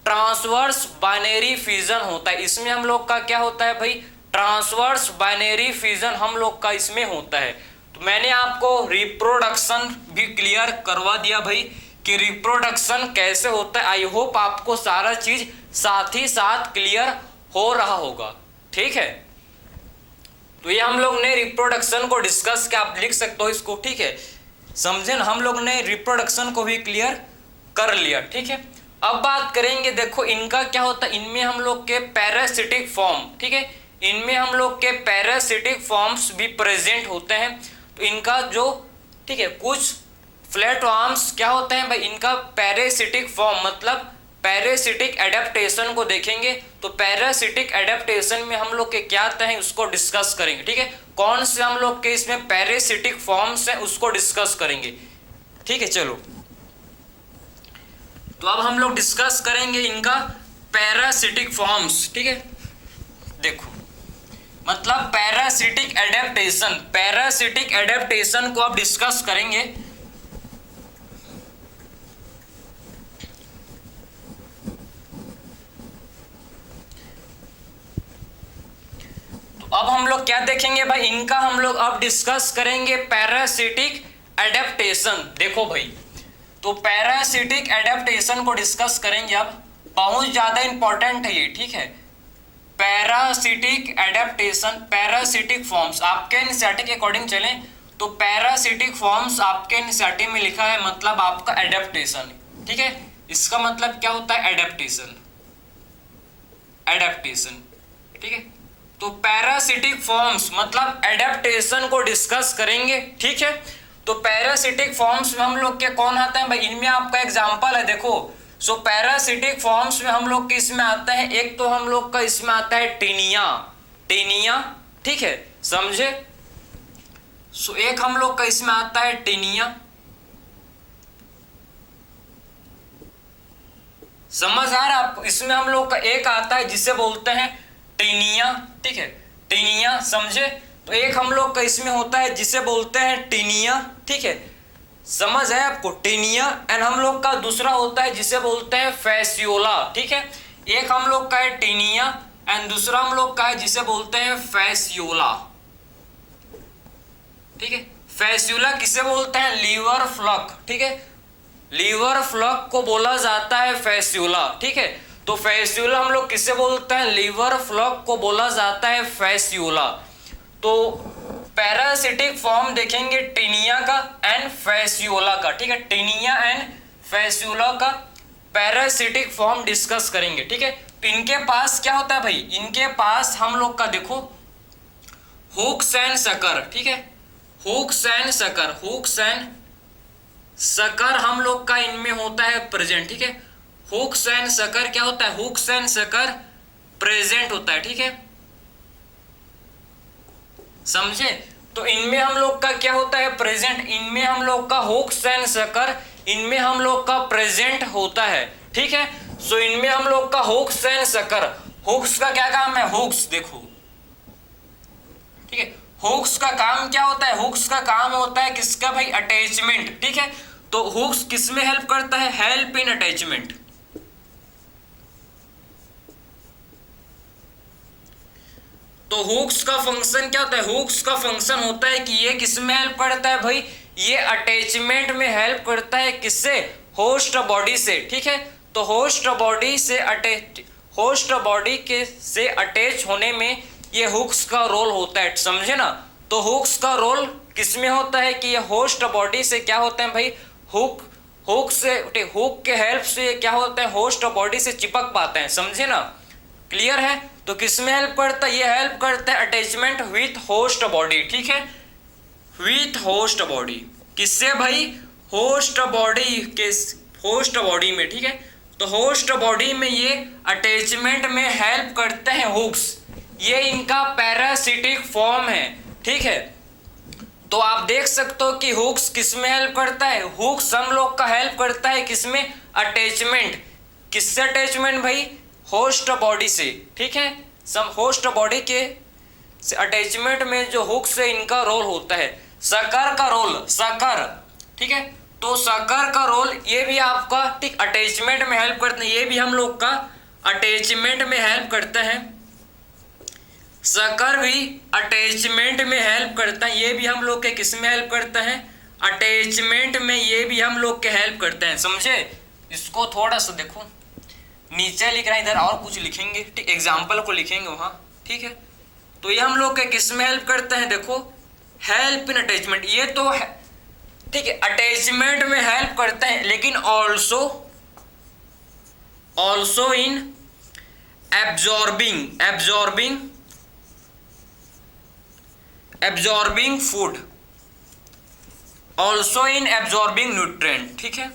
ट्रांसवर्स बाइनरी फिजन होता है। इसमें हम लोग का क्या होता है भाई, ट्रांसवर्स बाइनरी फिजन हम लोग का इसमें होता है। तो मैंने आपको रिप्रोडक्शन भी क्लियर करवा दिया भाई कि रिप्रोडक्शन कैसे होता है। आई होप आपको सारा चीज साथ ही साथ क्लियर हो रहा होगा, ठीक है। तो ये हम लोग ने रिप्रोडक्शन को डिस्कस किया, आप लिख सकते हो इसको, ठीक है। समझे ना, हम लोग ने रिप्रोडक्शन को भी क्लियर कर लिया, ठीक है। अब बात करेंगे, देखो इनका क्या होता है, इनमें हम लोग के पैरासिटिक फॉर्म, ठीक है, इनमें हम लोग के पैरासिटिक फॉर्म्स भी प्रेजेंट होते हैं। तो इनका जो, ठीक है, कुछ फ्लैटवर्म्स क्या होते हैं भाई, इनका पैरासिटिक फॉर्म मतलब पैरासिटिक एडेप्टेशन को देखेंगे। तो पैरासिटिक एडेप्टेशन में हम लोग के क्या आते हैं उसको डिस्कस करेंगे, ठीक है। कौन से हम लोग के इसमें पैरासिटिक फॉर्म्स हैं उसको डिस्कस करेंगे, ठीक है। चलो, तो अब हम लोग डिस्कस करेंगे इनका पैरासिटिक फॉर्म्स, ठीक है। देखो मतलब पैरासिटिक एडेप्टेशन, पैरासिटिक एडेप्टेशन को अब डिस्कस करेंगे। तो अब हम लोग क्या देखेंगे भाई, इनका हम लोग अब डिस्कस करेंगे पैरासिटिक एडेप्टेशन। देखो भाई, तो पैरासिटिक एडेप्टेशन को डिस्कस करेंगे अब, बहुत ज्यादा इंपॉर्टेंट है ये, ठीक है। पैरासिटिक एडेप्टेशन, पैरासिटिक फॉर्म्स आपके एनसीईआरटी के अकॉर्डिंग चलें तो पैरासिटिक फॉर्म्स आपके एनसीईआरटी में लिखा है मतलब आपका एडेप्टेशन, ठीक है। इसका मतलब क्या होता है, एडेप्टेशन, एडेप्टेशन, ठीक है। तो पैरासिटिक फॉर्म्स मतलब एडेप्टेशन को डिस्कस करेंगे, ठीक है। तो पैरासिटिक फॉर्म्स में हम लोग के कौन आते हैं भाई, इनमें आपका एग्जांपल है, देखो। सो पैरासिटिक फॉर्म्स में हम लोग के इसमें आता है, एक तो हम लोग का इसमें आता है टेनिया, टेनिया, ठीक है, समझे। सो एक हम लोग का इसमें आता है टेनिया, समझ आ रहा है आपको। इसमें हम लोग का एक आता है जिसे बोलते हैं टेनिया, ठीक है, टेनिया, समझे। तो एक हम लोग का इसमें होता है जिसे बोलते हैं टेनिया, ठीक है, समझ है आपको, टेनिया। एंड हम लोग का दूसरा होता है जिसे बोलते हैं फैसियोला, ठीक है। एक हम लोग का है टेनिया एंड दूसरा हम लोग का है जिसे बोलते हैं फैसियोला, ठीक है। फैसियोला किसे बोलते हैं, लीवर फ्लक, ठीक है, लीवर फ्लक को बोला जाता है फैसियोला, ठीक है। तो फैसियोला हम लोग किसे बोलते हैं, लीवर फ्लक को बोला जाता है फैसियोला। तो पैरासिटिक फॉर्म देखेंगे टेनिया का एंड फैसियोला का, ठीक है, टेनिया एंड फैसियोला का पैरासिटिक फॉर्म डिस्कस करेंगे, ठीक है। तो इनके पास क्या होता है भाई, इनके पास हम लोग का देखो हुक्स एंड सकर, ठीक है, hooks and sucker, hooks and sucker हम लोग का इनमें होता है प्रेजेंट, ठीक है। हुक्स एंड सकर क्या होता है, हुक्स एंड सकर प्रेजेंट होता है, ठीक है, समझे। तो इनमें हम लोग का क्या होता है, प्रेजेंट, इनमें हम लोग का हुक्स एंड सकर, इनमें हम लोग का प्रेजेंट होता है, ठीक है। सो इनमें हम लोग का हुक्स एंड सकर, हुक्स का क्या काम है, हुक्स देखो, ठीक है, हुक्स का काम क्या होता है, हुक्स का काम होता है किसका भाई, अटैचमेंट, ठीक है। तो हुक्स किस में हेल्प करता है, हेल्प इन अटैचमेंट। तो हुक्स का फंक्शन क्या होता है, हुक्स का फंक्शन होता है कि ये किस में हेल्प करता है भाई, ये अटैचमेंट में हेल्प करता है, किससे, होस्ट बॉडी से, ठीक है। तो होस्ट बॉडी से अटैच, होस्ट बॉडी के से अटैच होने में ये हुक्स का रोल होता है, समझे ना। तो हुक्स का रोल किस में होता है कि ये होस्ट बॉडी से क्या होते हैं भाई, हुक से, हुक के हेल्प से ये क्या होता है, होस्ट बॉडी से चिपक पाते हैं, समझे ना, क्लियर है। तो किस में हेल्प करता है, ये हेल्प करता है अटैचमेंट विथ होस्ट बॉडी, ठीक है, विथ होस्ट बॉडी, किससे भाई, होस्ट बॉडी के, होस्ट बॉडी में, ठीक है। तो होस्ट बॉडी में ये अटैचमेंट में हेल्प करते हैं हुक्स, ये इनका पैरासिटिक फॉर्म है, ठीक है। तो आप देख सकते हो कि हुक्स किस में हेल्प करता है, हुक्स हम लोग का हेल्प करता है किसमें, अटैचमेंट, किससे अटैचमेंट भाई, होस्ट बॉडी से, ठीक है। सम होस्ट बॉडी के से अटैचमेंट में जो हुक्स है इनका रोल होता है। सकर का रोल, सकर, ठीक है, तो सकर का रोल ये भी आपका ठीक अटैचमेंट में हेल्प करते हैं, ये भी हम लोग का अटैचमेंट में हेल्प करते हैं। सकर भी अटैचमेंट में हेल्प करता है, ये भी हम लोग के किस में हेल्प करता है, अटैचमेंट में, ये भी हम लोग के हेल्प करते हैं। समझे? इसको थोड़ा सा देखो, नीचे लिख रहा है, इधर और कुछ लिखेंगे, ठीक एग्जाम्पल को लिखेंगे वहां, ठीक है। तो ये हम लोग के किस में हेल्प करते हैं, देखो हेल्प इन अटैचमेंट, ये तो है ठीक है अटैचमेंट में हेल्प करते हैं, लेकिन also in absorbing food, also in absorbing nutrient, ठीक है।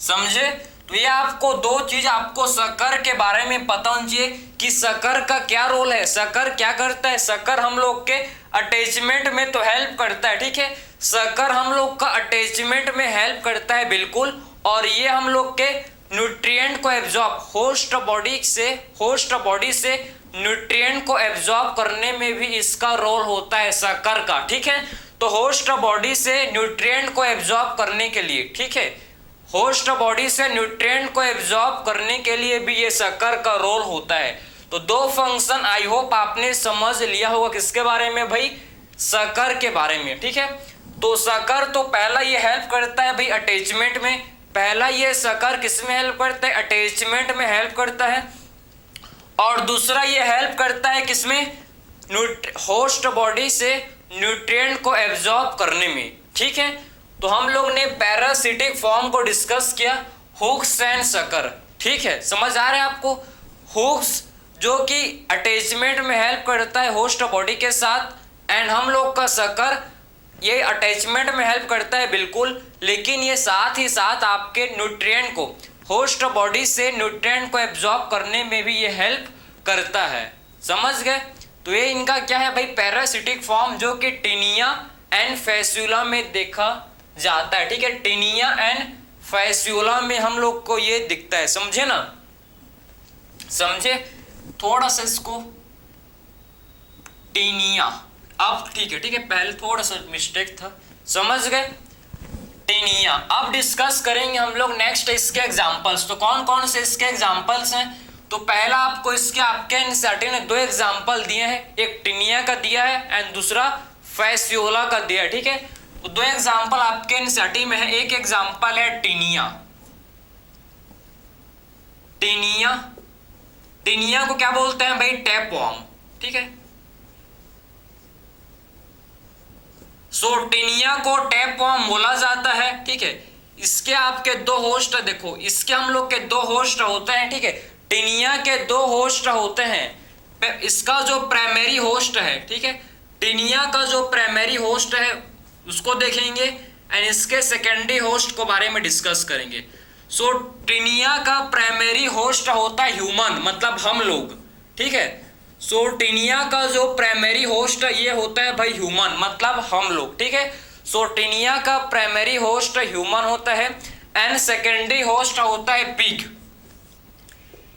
समझे? तो ये आपको दो चीज आपको शक्कर के बारे में पता होनी चाहिए कि शक्कर का क्या रोल है, शक्कर क्या करता है। शक्कर हम लोग के अटैचमेंट में तो हेल्प करता है, ठीक है, शक्कर हम लोग का अटैचमेंट में हेल्प करता है बिल्कुल, और ये हम लोग के न्यूट्रिएंट को एब्जॉर्ब, होस्ट बॉडी से न्यूट्रिएंट को एब्जॉर्ब करने में भी इसका रोल होता है शक्कर का, ठीक है। तो होस्ट बॉडी से न्यूट्रिएंट को एब्जॉर्ब करने के लिए, ठीक है, होस्ट बॉडी से न्यूट्रिएंट को एब्जॉर्ब करने के लिए भी ये शक्कर का रोल होता है। तो दो फंक्शन आई होप आपने समझ लिया होगा, किसके बारे में भाई, शक्कर के बारे में, ठीक है। तो शक्कर तो पहला ये हेल्प करता है भाई अटैचमेंट में, पहला ये शक्कर किस में हेल्प करता है, अटैचमेंट में हेल्प करता है, और दूसरा ये हेल्प करता है किसमें, होस्ट बॉडी से न्यूट्रिएंट को एब्जॉर्ब करने में, ठीक है। तो हम लोग ने पैरासिटिक फॉर्म को डिस्कस किया, हुक्स एंड शक्कर, ठीक है, समझ आ रहा है आपको। हुक्स जो कि अटैचमेंट में हेल्प करता है होस्ट बॉडी के साथ, एंड हम लोग का शक्कर ये अटैचमेंट में हेल्प करता है बिल्कुल, लेकिन ये साथ ही साथ आपके न्यूट्रिएंट को, होस्ट बॉडी से न्यूट्रिएंट को एब्जॉर्ब करने में भी ये हेल्प करता है। समझ गए? तो ये इनका क्या है भाई, पैरासिटिक फॉर्म, जो कि टीनिया एंड फैस्यूला में देखा जाता है, ठीक है, टीनिया एंड फैस्यूला में हम लोग को ये दिखता है। समझे ना? समझे? थोड़ा सा इसको टीनिया, अब ठीक है, पहले थोड़ा सा मिस्टेक था, समझ गए, टीनिया। अब डिस्कस करेंगे हम लोग नेक्स्ट इसके एग्जांपल्स। तो कौन कौन से इसके एग्जांपल्स हैं, तो पहला आपको इसके आपके एनसीईआरटी ने दो एग्जांपल दिए हैं, एक टीनिया का दिया है एंड दूसरा फैस्यूला का दिया है, ठीक है। तो दो एग्जांपल आपके एनसीईआरटी में है, एक एग्जांपल है टीनिया को क्या बोलते हैं भाई, टैपवॉर्म, ठीक है। सो टीनिया को टैपवॉर्म बोला जाता है, ठीक है। इसके आपके दो होस्ट देखो, इसके हम लोग के दो होस्ट होते हैं, ठीक है, टीनिया के दो होस्ट होते हैं। इसका जो प्राइमरी होस्ट है, ठीक है, टीनिया का जो प्राइमरी होस्ट है उसको देखेंगे, एंड इसके सेकेंडरी होस्ट को बारे में डिस्कस करेंगे। सो टीनिया का प्राइमरी होस्ट होता है ह्यूमन, मतलब हम लोग, ठीक है। सो टीनिया का जो प्राइमरी होस्ट ये होता है भाई ह्यूमन, मतलब हम लोग, ठीक है। सो टीनिया का प्राइमरी होस्ट ह्यूमन होता है, एंड सेकेंडरी होस्ट होता है पिग,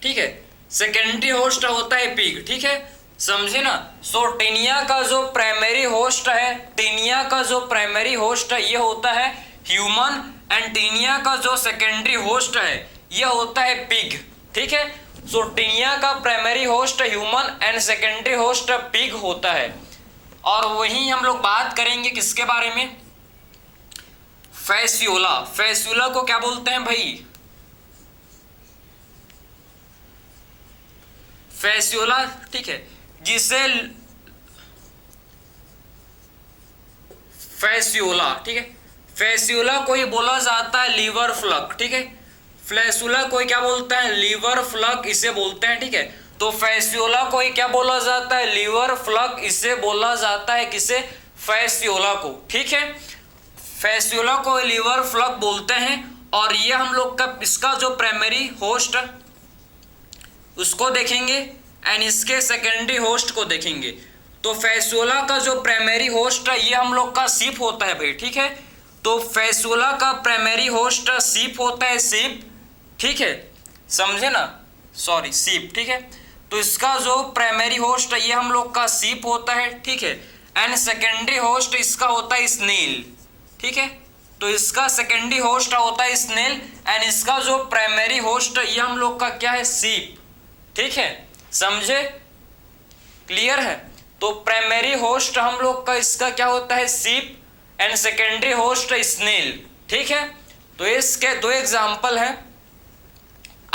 ठीक है, सेकेंडरी होस्ट होता है पिग, ठीक है, समझे ना। सो टीनिया का जो प्राइमरी होस्ट है, टीनिया का जो प्राइमरी होस्ट है ये होता है ह्यूमन, एंड टीनिया का जो सेकेंडरी होस्ट है ये होता है पिग, ठीक है। सो टीनिया का primary host human and secondary host pig होता है। और वहीं हम लोग बात करेंगे किसके बारे में, फैस्यूला। फैस्यूला को क्या बोलते हैं भाई, फैस्यूला, ठीक है, जिसे फैस्यूला, ठीक है, फैस्यूला को ही बोला जाता है लीवर फ्लग, ठीक है, फैस्यूला को क्या बोलता है, लीवर फ्लग इसे बोलते हैं, ठीक है। तो फैस्यूला को ही क्या बोला जाता है, लीवर फ्लग इसे बोला जाता है, किसे, फैस्यूला को, ठीक है। फैस्यूला को लीवर फ्लग बोलते हैं, और ये हम लोग का इसका जो प्राइमरी होस्ट उसको देखेंगे एंड इसके सेकेंडरी होस्ट को देखेंगे। तो फैस्यूला का जो प्राइमरी होस्ट है ये हम लोग का सीप होता है भाई, ठीक है। तो फैस्यूला का प्राइमरी होस्ट सीप होता है, सीप, ठीक है, समझे ना, सॉरी सीप, ठीक है। तो इसका जो प्राइमरी होस्ट है ये हम लोग का सीप होता है, ठीक है, एंड सेकेंडरी होस्ट इसका होता है स्नेल, ठीक है। तो इसका सेकेंडरी होस्ट होता है स्नेल एंड इसका जो प्राइमरी होस्ट ये हम लोग का क्या है, सीप, ठीक है, समझे, क्लियर है। तो प्राइमरी होस्ट हम लोग का इसका क्या होता है, सीप एंड सेकेंडरी होस्ट स्नेल, ठीक है। तो इसके दो एग्जांपल हैं,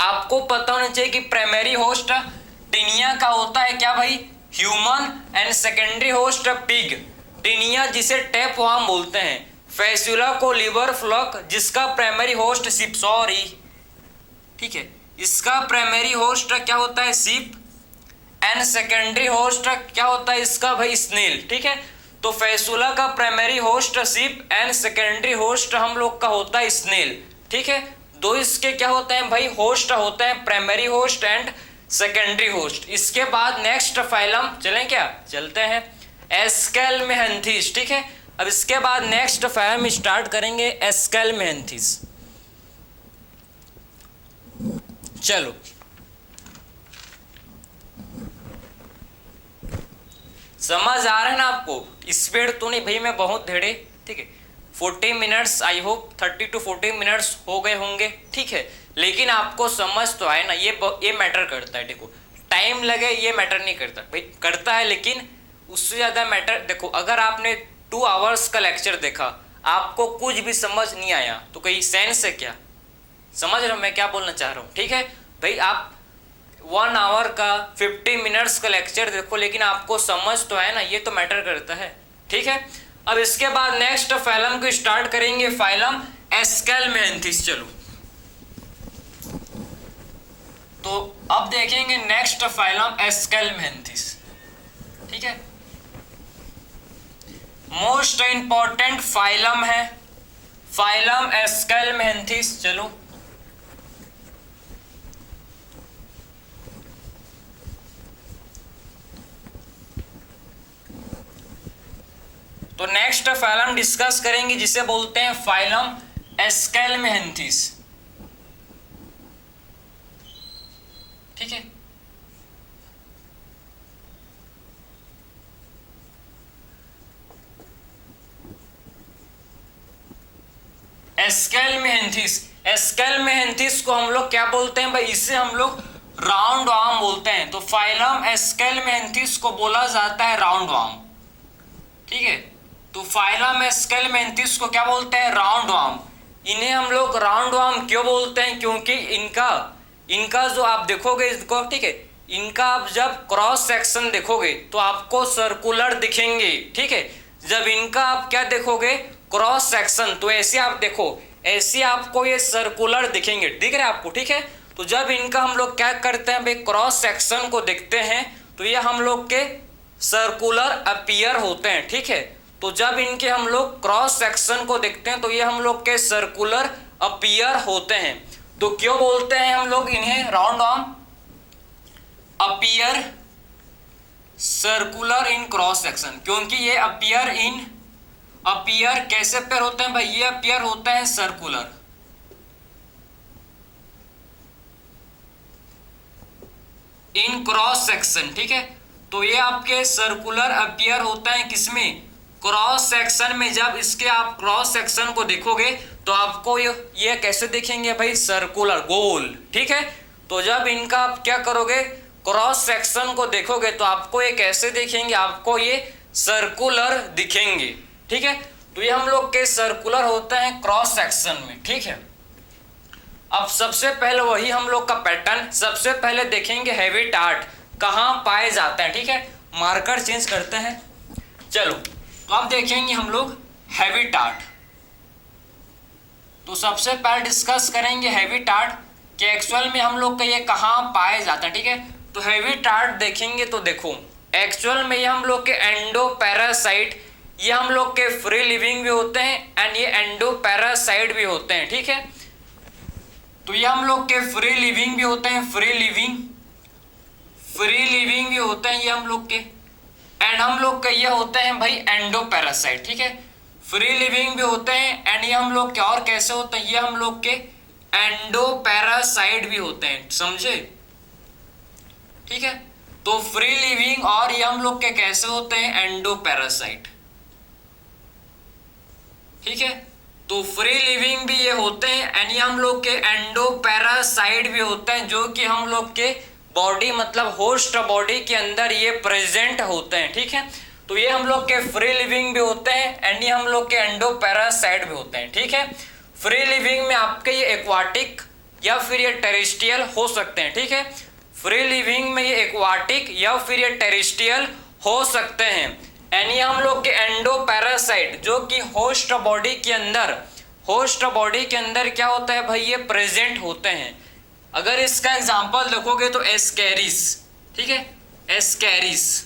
आपको पता होना चाहिए कि प्राइमरी होस्ट टिनिया का होता है क्या भाई, human and secondary host pig, Taenia जिसे टैप वार्म बोलते हैं, फैसुला को लिवर फ्लॉक जिसका प्राइमरी होस्ट सिप, सॉरी, ठीक है, इसका प्राइमरी होस्ट क्या होता है, सिप एंड सेकेंडरी होस्ट क्या होता है इसका भाई, स्नेल, ठीक है। तो फैसुला का primary host sheep and secondary host हम लोग का होता है स्नेल, ठीक है। दो इसके क्या होते हैं भाई, होस्ट होते हैं, primary host and secondary host. इसके बाद नेक्स्ट फाइलम चलें क्या, चलते हैं, एस्केलमेंथिस, ठीक है। अब इसके बाद नेक्स्ट फाइलम स्टार्ट करेंगे, एस्केलमेंथिस। चलो समझ आ रहा है ना आपको, स्पीड तो नहीं भाई, मैं बहुत धेड़े, ठीक है, 40 minutes, I hope 30 to 40 minutes हो गए होंगे, ठीक है, लेकिन आपको समझ तो आए ना, ये मैटर करता है, देखो टाइम लगे ये मैटर नहीं करता भाई, करता है लेकिन उससे ज़्यादा मैटर, देखो अगर आपने 2 आवर्स का लेक्चर देखा, आपको कुछ भी समझ नहीं आया तो कोई सेंस है क्या, समझ रहे हो मैं क्या बोलना चाह रहा हूँ, ठीक है भाई। आप 1 आवर का 50 मिनट्स का लेक्चर देखो लेकिन आपको समझ तो है ना, ये तो मैटर करता है, ठीक है। अब इसके बाद नेक्स्ट फाइलम को स्टार्ट करेंगे, फाइलम एस्केलमेंथिस। चलो तो अब देखेंगे नेक्स्ट फाइलम एस्केलमेंथिस, ठीक है, मोस्ट इंपॉर्टेंट फाइलम है, फाइलम एस्केलमेंथिस। चलो तो नेक्स्ट फाइलम डिस्कस करेंगे जिसे बोलते हैं फाइलम एस्केलमेंथिस, ठीक है। एस्केलमेंथिस, एस्केलमेंथिस को हम लोग क्या बोलते हैं भाई, इसे हम लोग राउंड वार्म बोलते हैं। तो फाइलम एस्केलमेंथिस को बोला जाता है राउंड वार्म, ठीक है। तो फाइलम एस्केलमेंथिस को क्या बोलते हैं, राउंड वार्म। इन्हें हम लोग राउंड वार्म क्यों बोलते हैं, क्योंकि इनका जो आप देखोगे इसको, ठीक है, इनका आप जब क्रॉस सेक्शन देखोगे तो आपको सर्कुलर दिखेंगे, ठीक है। जब इनका आप क्या देखोगे, क्रॉस सेक्शन, तो ऐसे आप देखो, ऐसे आपको ये सर्कुलर दिखेंगे, दिख रहा है आपको, ठीक है। तो जब इनका हम लोग क्या करते हैं भाई, क्रॉस सेक्शन को देखते हैं तो ये हम लोग के सर्कुलर अपीयर होते हैं, ठीक है। तो जब इनके हम लोग क्रॉस सेक्शन को देखते हैं तो ये हम लोग के सर्कुलर अपीयर होते हैं। तो क्यों बोलते हैं हम लोग इन्हें round worm, appear circular in cross section, क्योंकि ये अपीयर कैसे पेयर होते हैं भाई, ये अपीयर होता है सर्कुलर, इन क्रॉस सेक्शन, ठीक है। तो ये आपके सर्कुलर अपीयर होता है किसमें, क्रॉस सेक्शन में। जब इसके आप क्रॉस सेक्शन को देखोगे तो आपको ये कैसे दिखेंगे भाई, सर्कुलर, गोल, ठीक है। तो जब इनका आप क्या करोगे, क्रॉस सेक्शन को देखोगे तो आपको ये कैसे दिखेंगे, आपको ये सर्कुलर दिखेंगे, ठीक है। तो ये हम लोग के सर्कुलर होते हैं क्रॉस सेक्शन में, ठीक है। अब सबसे पहले वही हम लोग का पैटर्न, सबसे पहले देखेंगे हैबिटाट कहाँ पाए जाते हैं, ठीक है। मार्कर चेंज करते हैं, चलो तो अब देखेंगे हम लोग हैबिटाट। तो सबसे पहले डिस्कस करेंगे हैबिटाट कि एक्चुअल में हम लोग का ये कहाँ पाए जाते हैं, ठीक है। तो हैबिटाट देखेंगे तो देखो एक्चुअल में ये हम लोग के एंडोपैरासाइट, ये हम लोग के फ्री लिविंग भी होते हैं एंड ये एंडोपैरासाइट भी होते हैं, ठीक है। तो ये हम लोग के फ्री लिविंग भी होते हैं, फ्री लिविंग भी होते हैं ये हम लोग के, एंड हम लोग के ये होते हैं भाई एंडोपैरासाइट, ठीक है। फ्री लिविंग भी होते हैं एंड ये हम लोग के और कैसे होते हैं, ये हम लोग के एंडोपैरासाइट भी होते हैं, समझे, ठीक है। तो फ्री लिविंग और ये हम लोग के कैसे होते हैं, एंडो पैरासाइट। ठीक है, तो फ्री लिविंग भी ये होते हैं एंड ये हम लोग के एंडो पैरासाइट भी होते हैं, जो कि हम लोग के बॉडी मतलब होस्ट बॉडी के अंदर ये प्रेजेंट होते हैं। ठीक है, तो ये हम लोग के फ्री लिविंग भी होते हैं एंड ये हम लोग के एंडो पैरासाइट भी होते हैं। ठीक है, फ्री लिविंग में आपके ये एक्वाटिक या फिर ये टेरेस्ट्रियल हो सकते हैं। ठीक है, फ्री लिविंग में ये एक्वाटिक या फिर ये टेरेस्ट्रियल हो सकते हैं एंड ये हम लोग के एंडो पैरासाइट जो कि होस्ट बॉडी के अंदर क्या होता है भाई, ये प्रेजेंट होते हैं। अगर इसका एग्जांपल देखोगे तो एस्कैरिस। ठीक है, एस्कैरिस,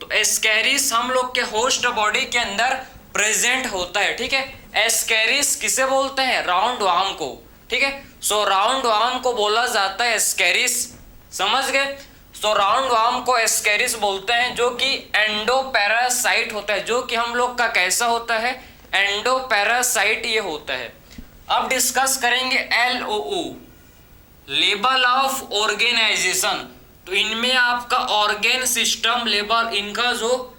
तो एस्कैरिस हम लोग के होस्ट बॉडी के अंदर प्रेजेंट होता है। ठीक है, एस्कैरिस किसे बोलते हैं, राउंड वार्म को। ठीक है, सो राउंड वार्म को बोला जाता है एस्कैरिस, समझ गए। सो राउंड वार्म को एस्कैरिस बोलते हैं, जो कि एंडो पैरासाइट होता है, जो कि हम लोग का कैसा होता है, एंडो पैरासाइट ये होता है। अब डिस्कस करेंगे LOO, लेवल ऑफ ऑर्गेनाइजेशन। तो इनमें आपका ऑर्गेन सिस्टम लेवल, इनका जो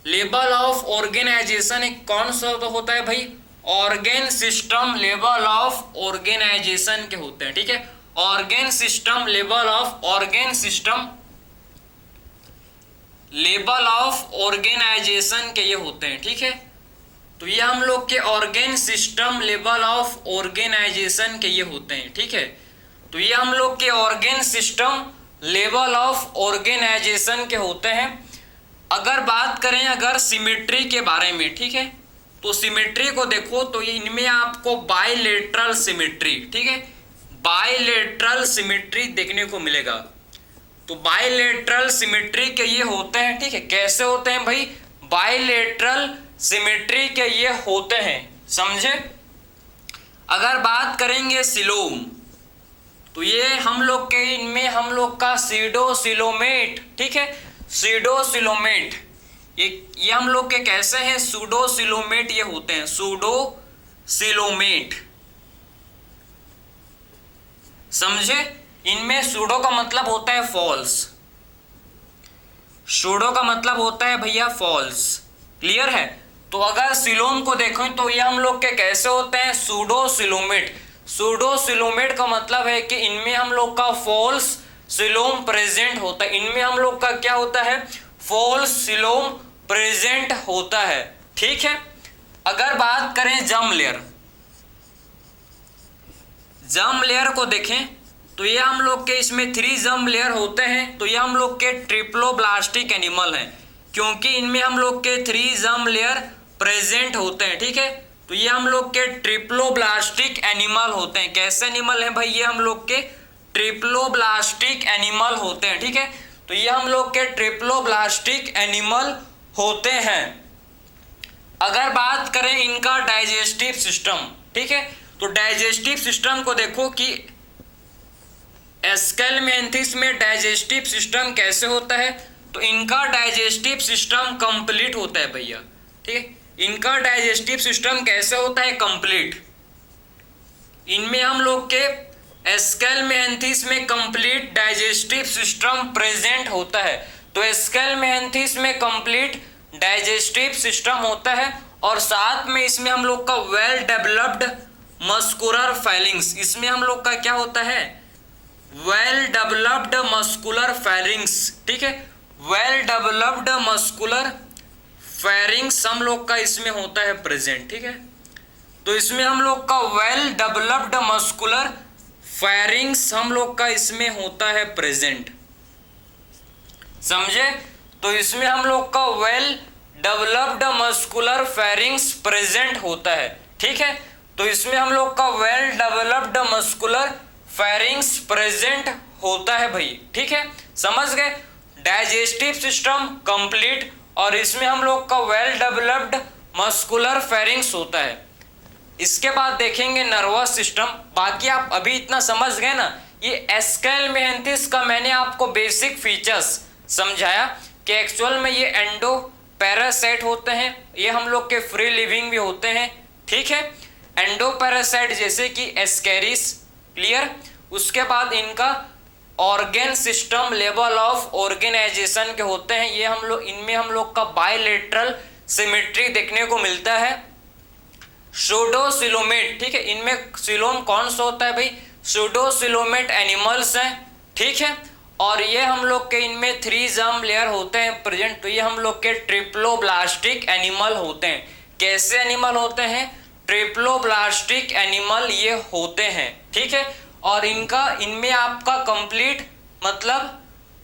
लेवल ऑफ ऑर्गेनाइजेशन एक कौन सा होता है भाई, organ system level of organisation के होते हैं। ठीक है, organ system level of organisation के ये होते हैं। ठीक है, तो ये हम लोग के organ system level of organisation के ये होते हैं। ठीक है, तो ये हम लोग के organ system level of organisation के होते हैं। अगर बात करें अगर सिमेट्री के बारे में, ठीक है, तो सिमेट्री को देखो तो इनमें आपको बाइलेटरल सिमेट्री, ठीक है, बाइलेटरल सिमेट्री देखने को मिलेगा। तो बाइलेटरल सिमेट्री के ये होते हैं। ठीक है, कैसे होते हैं भाई, बाइलेटरल सिमेट्री के ये होते हैं, समझे। अगर बात करेंगे सिलोम, तो ये हम लोग के इनमें हम लोग का सीडोसिलोमेट, ठीक है, सीडोसिलोमेट, ये हम लोग के कैसे हैं, सूडोसिलोमेट ये होते हैं, सूडोसिलोमेट, समझे। इनमें सूडो का मतलब होता है फॉल्स, सूडो का मतलब होता है भैया फॉल्स, क्लियर है। तो अगर सिलोम को देखें तो ये हम लोग के कैसे होते हैं, सूडोसिलोमेट। सूडोसिलोमेट का मतलब है कि इनमें हम लोग का फॉल्स सिलोम प्रेजेंट होता है, इनमें हम लोग का क्या होता है, फॉल्स सिलोम प्रेजेंट होता है। ठीक है, अगर बात करें जर्म लेयर, जर्म लेयर को देखें तो ये हम लोग के इसमें 3 जर्म लेयर होते हैं। तो ये हम लोग के ट्रिप्लोब्लास्टिक एनिमल हैं, क्योंकि इनमें हम लोग के 3 जर्म लेयर प्रेजेंट होते हैं। ठीक है, तो ये हम लोग के ट्रिप्लोब्लास्टिक एनिमल होते हैं। कैसे एनिमल हैं भाई, ये हम लोग के ट्रिप्लोब्लास्टिक एनिमल होते हैं। ठीक है, तो ये हम लोग के ट्रिप्लोब्लास्टिक एनिमल होते हैं। अगर बात करें इनका डाइजेस्टिव सिस्टम, ठीक है, तो डाइजेस्टिव सिस्टम को देखो कि एस्केलमेंथिस में डाइजेस्टिव सिस्टम कैसे होता है, तो इनका डाइजेस्टिव सिस्टम कंप्लीट होता है भैया। ठीक है, इनका डाइजेस्टिव सिस्टम कैसे होता है, कंप्लीट। इनमें हम लोग के एस्केलमेंथिस में कंप्लीट डाइजेस्टिव सिस्टम प्रेजेंट होता है। तो एस्केलमेंथिस में कंप्लीट डाइजेस्टिव सिस्टम होता है और साथ में इसमें हम लोग का वेल डेवलप्ड मस्कुलर फाइलिंग्स, इसमें हम लोग का क्या होता है, वेल डेवलप्ड मस्कुलर फाइलिंग्स। ठीक है, वेल डेवलप्ड मस्कुलर फेरिंग्स हम लोग का इसमें होता है प्रेजेंट। ठीक है, तो इसमें हम लोग का वेल डेवलप्ड मस्कुलर फेरिंग्स हम लोग का इसमें होता है प्रेजेंट, समझे। तो इसमें हम लोग का well developed muscular pharynx present होता है। ठीक है, तो इसमें हम लोग का well developed muscular pharynx present होता है भाई। ठीक है, समझ गए। डाइजेस्टिव सिस्टम कंप्लीट और इसमें हम लोग का वेल डेवलप्ड मस्कुलर फेरिंग्स होता है। इसके बाद देखेंगे नर्वस सिस्टम। बाकी आप अभी इतना समझ गए ना, ये एस्केलमेंथिस का मैंने आपको बेसिक फीचर्स समझाया कि एक्चुअल में ये एंडो पैरासाइट होते हैं, ये हम लोग के फ्री लिविंग भी होते हैं। ठीक है, एंडो पैरासाइट जैसे कि एस्कैरिस, क्लियर। उसके बाद इनका organ system level of organisation के होते हैं। ये हम लोग इनमें हम लोग का बायलेटरल सिमेट्री देखने को मिलता है। सूडोसिलोमेट, ठीक है, इनमें सिलोम कौन सा होता है भाई, सूडोसिलोमेट एनिमल्स हैं, ठीक है। और ये हम लोग के इनमें 3 जर्म लेयर होते हैं प्रेजेंट। तो ये हम लोग के ट्रिप्लोब्लास्टिक एनिमल होते हैं। कैसे एनिमल होते हैं, ट्रिप्लोब्लास्टिक एनिमल ये होते हैं, ठीक है। और इनमें आपका कंप्लीट मतलब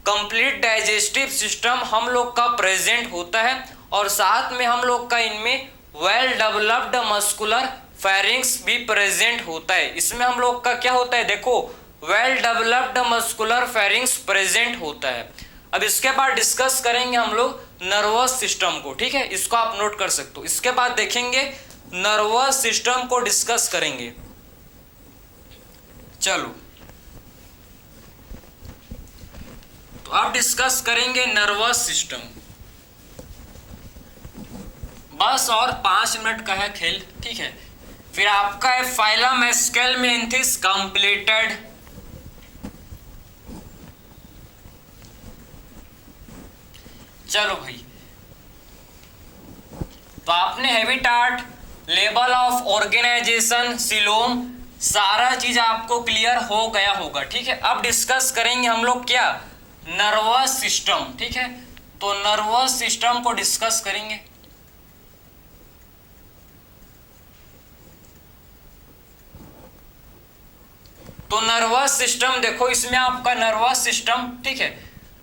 कंप्लीट डाइजेस्टिव सिस्टम हम लोग का प्रेजेंट होता है। और साथ में हम लोग का इनमें वेल डेवलप्ड मस्कुलर फेरिंग्स भी प्रेजेंट होता है। इसमें हम लोग का क्या होता है, देखो well developed muscular pharynx present होता है। अब इसके बाद डिस्कस करेंगे हम लोग नर्वस सिस्टम को, ठीक है, इसको आप नोट कर सकते हो। इसके बाद देखेंगे नर्वस सिस्टम को डिस्कस करेंगे। चलो तो अब डिस्कस करेंगे नर्वस सिस्टम। बस और 5 मिनट का है खेल, ठीक है। फिर आपका है फाइलम एस्केलमेंथिस कंप्लीटेड। चलो भाई, तो आपने habitat, level of organisation, coelom, सारा चीज आपको क्लियर हो गया होगा, ठीक है। अब डिस्कस करेंगे हम लोग क्या, नर्वस सिस्टम, ठीक है। तो नर्वस सिस्टम को डिस्कस करेंगे। तो नर्वस सिस्टम देखो, इसमें आपका नर्वस सिस्टम, ठीक है।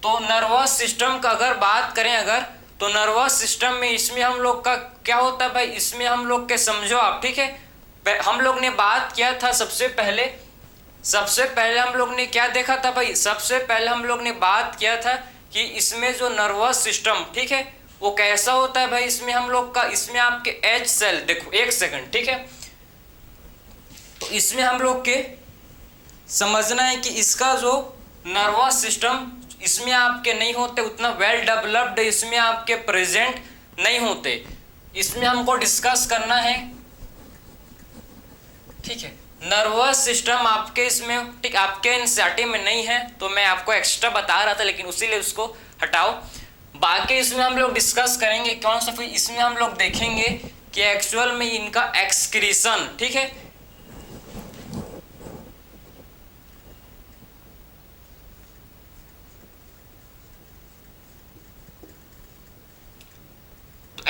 तो नर्वस सिस्टम का अगर बात करें तो नर्वस सिस्टम में इसमें हम लोग का क्या होता है भाई, इसमें हम लोग के समझो आप, ठीक है। हम लोग ने बात किया था सबसे पहले हम लोग ने क्या देखा था भाई, सबसे पहले हम लोग ने बात किया था कि इसमें जो नर्वस सिस्टम, ठीक है, वो कैसा होता है भाई। इसमें हम लोग का इसमें आपके एच सेल, देखो एक सेकंड, ठीक है। तो इसमें हम लोग के समझना है कि इसका जो नर्वस सिस्टम इसमें आपके नहीं होते उतना वेल डेवलप्ड, इसमें आपके प्रेजेंट नहीं होते। इसमें हमको डिस्कस करना है, ठीक है। नर्वस सिस्टम आपके इसमें, ठीक, आपके एनसीईआरटी में नहीं है, तो मैं आपको एक्स्ट्रा बता रहा था, लेकिन उसीलिए उसको हटाओ। बाकी इसमें हम लोग डिस्कस करेंगे कौन सा, फिर इसमें हम लोग देखेंगे कि एक्चुअल में इनका एक्सक्रीशन, ठीक है।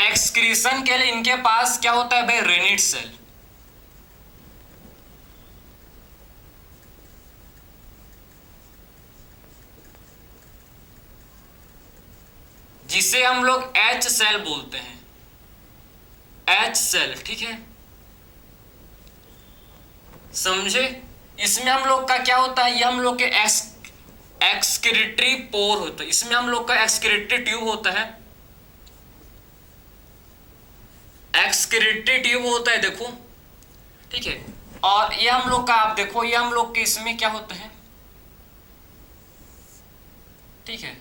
एक्सक्रीशन के लिए इनके पास क्या होता है भाई, रेनिट सेल। जिसे हम लोग एच सेल बोलते हैं, एच सेल, ठीक है, समझे। इसमें हम लोग का क्या होता है, ये हम लोग के एक्सक्रीटरी पोर होता है। इसमें हम लोग का एक्सक्रीटरी ट्यूब होता है, एक्सक्रीटरी ट्यूब होता है, देखो, ठीक है। और ये हम लोग का आप देखो, ये हम लोग के इसमें क्या होता है, ठीक है,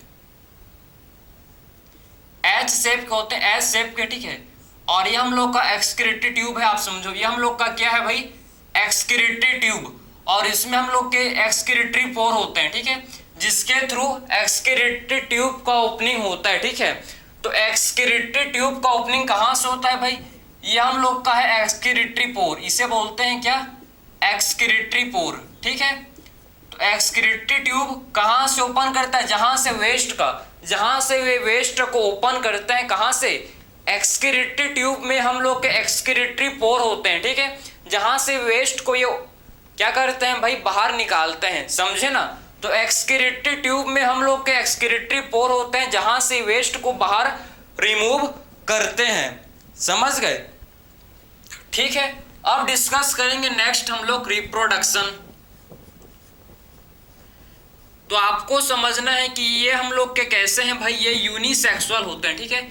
एच शेप के होते हैं, एच शेप के, ठीक है। और ये हम लोग का एक्सक्रीटरी ट्यूब है, आप समझो। ये हम लोग का क्या है भाई, एक्सक्रीटरी ट्यूब। और इसमें हम लोग के एक्सक्रीटरी पोर होते हैं, ठीक है, जिसके थ्रू एक्सक्रीटरी ट्यूब का ओपनिंग होता है, ठीक है। तो एक्सक्रीटरी ट्यूब का ओपनिंग कहाँ से होता है भाई, ये हम लोग का है एक्सक्रीटरी पोर। इसे बोलते हैं क्या, एक्सक्रीटरी पोर, ठीक है। तो एक्सक्रीटरी ट्यूब कहाँ से ओपन करता है, जहां से वे वेस्ट को ओपन करते हैं, कहां से, एक्सक्रीटरी ट्यूब में हम लोग के एक्सक्रीटरी पोर होते हैं, ठीक है, जहां से वेस्ट को ये क्या करते हैं भाई, बाहर निकालते हैं, समझे ना। तो एक्सक्रीटरी ट्यूब में हम लोग के एक्सक्रीटरी पोर होते हैं, जहां से वेस्ट को बाहर रिमूव करते हैं, समझ गए, ठीक है। अब डिस्कस करेंगे नेक्स्ट हम लोग रिप्रोडक्शन। तो आपको समझना है कि ये हम लोग के कैसे हैं भाई, ये यूनिसेक्सुअल होते हैं, ठीक है,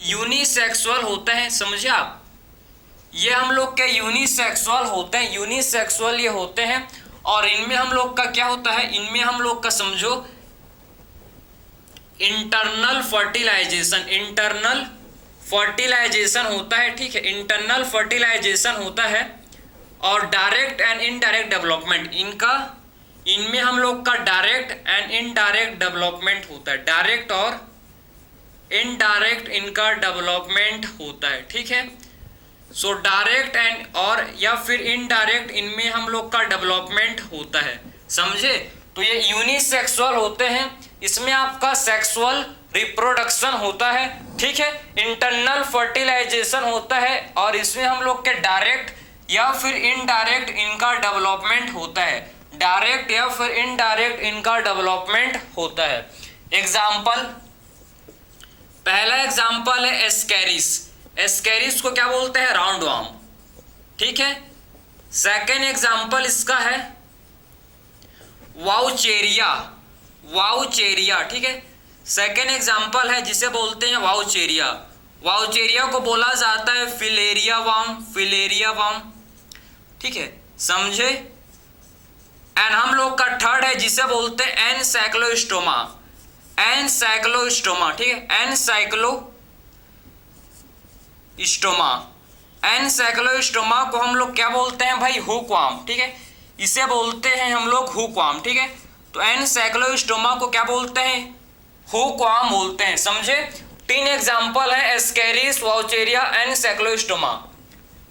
यूनिसेक्सुअल होते हैं, समझे आप। ये हम लोग के यूनिसेक्सुअल होते हैं, यूनिसेक्सुअल ये होते हैं। और इनमें हम लोग का क्या होता है, इनमें हम लोग का समझो इंटरनल फर्टिलाइजेशन होता है, ठीक है, इंटरनल फर्टिलाइजेशन होता है। और डायरेक्ट एंड इनडायरेक्ट डेवलपमेंट, इनका इनमें हम लोग का डायरेक्ट एंड इनडायरेक्ट डेवलपमेंट होता है, डायरेक्ट और इनडायरेक्ट इनका डेवलपमेंट होता है, ठीक है। सो डायरेक्ट एंड और या फिर इनडायरेक्ट इनमें हम लोग का डेवलपमेंट होता है, समझे। तो ये यूनिसेक्सुअल होते हैं, इसमें आपका सेक्सुअल रिप्रोडक्शन होता है, ठीक है, इंटरनल फर्टिलाइजेशन होता है, और इसमें हम लोग के डायरेक्ट या फिर इनडायरेक्ट इनका डेवलपमेंट होता है, डायरेक्ट या फिर इनडायरेक्ट इनका डेवलपमेंट होता है। एग्जाम्पल, पहला एग्जाम्पल है एस्कैरिस। एस्कैरिस को क्या बोलते हैं? राउंड वार्म, ठीक है। सेकेंड एग्जाम्पल इसका है वाउचेरिया, वाउचेरिया, ठीक है। सेकेंड एग्जाम्पल है जिसे बोलते हैं वाउचेरिया। वाउचेरिया को बोला जाता है फिलेरिया वार्म, फिलेरिया वार्म, ठीक है, समझे। एंड हम लोग का थर्ड है जिसे बोलते हैं एनसाइक्लोस्टोमा, एनसाइक्लोस्टोमा, ठीक है, एनसाइक्लोस्टोमा। एनसाइक्लोस्टोमा को हम लोग क्या बोलते हैं भाई? हुकवार्म, ठीक है, इसे बोलते हैं हम लोग हुकवार्म, ठीक है। तो एनसाइक्लोस्टोमा को क्या बोलते हैं? हुकवार्म बोलते हैं, समझे। तीन एग्जाम्पल है एस्कैरिस, वाउचेरिया, एनसाइक्लोस्टोमा।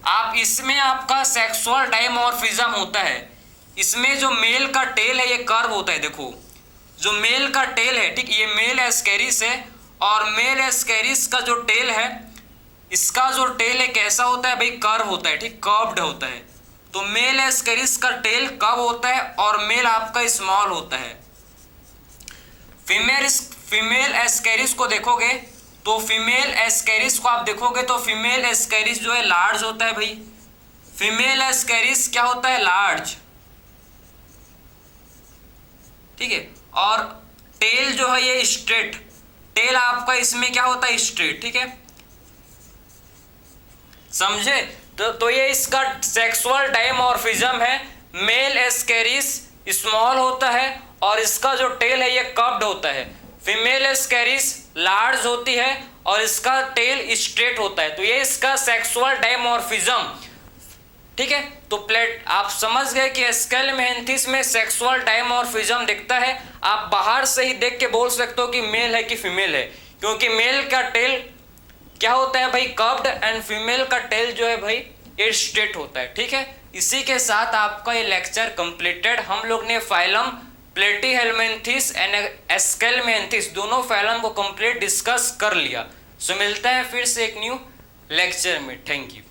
आप इसमें आपका सेक्सुअल डायमॉर्फिज्म होता है, इसमें जो मेल का टेल है ये कर्व होता है, देखो जो मेल का टेल है, ठीक, ये मेल एस्कैरिस है, और मेल एस्कैरिस का जो टेल है, इसका जो टेल है कैसा होता है भाई? कर्व होता है, ठीक, कर्व्ड होता है। तो मेल एस्कैरिस का टेल कर्व होता है और मेल आपका स्मॉल होता है। फीमेल एस्कैरिस को देखोगे तो फीमेल एस्कैरिस को आप देखोगे तो फीमेल एस्कैरिस जो है लार्ज होता है भाई। फीमेल एस्कैरिस क्या होता है? लार्ज, ठीक है। और टेल जो है ये स्ट्रेट, टेल आपका इसमें क्या होता है? स्ट्रेट, ठीक है, समझे। तो ये इसका सेक्सुअल डायमॉर्फिज्म है। मेल एस्कैरिस स्मॉल होता है और इसका जो टेल है ये कर्व्ड होता है। फीमेल एस्कैरिस लार्ज होती है और इसका टेल स्ट्रेट होता है। तो ये इसका सेक्सुअल डायमॉर्फिज्म, ठीक है। तो प्लेट आप समझ गए कि स्केलमेंथिस में सेक्सुअल डायमॉर्फिज्म दिखता है। आप बाहर से ही देख के बोल सकते हो कि मेल है कि फीमेल है, क्योंकि मेल का टेल क्या होता है भाई? कर्व्ड, एंड फीमेल का टेल जो है भाई ये स्ट्रेट होता है, ठीक है। इसी के साथ आपका ये लेक्चर कंप्लीटेड। हम लोग ने फाइलम प्लेटीहेल्मिन्थेस एंड स्केलमेंथिस दोनों फाइलम को कंप्लीट डिस्कस कर लिया। सो मिलता है फिर से एक न्यू लेक्चर में। Thank you.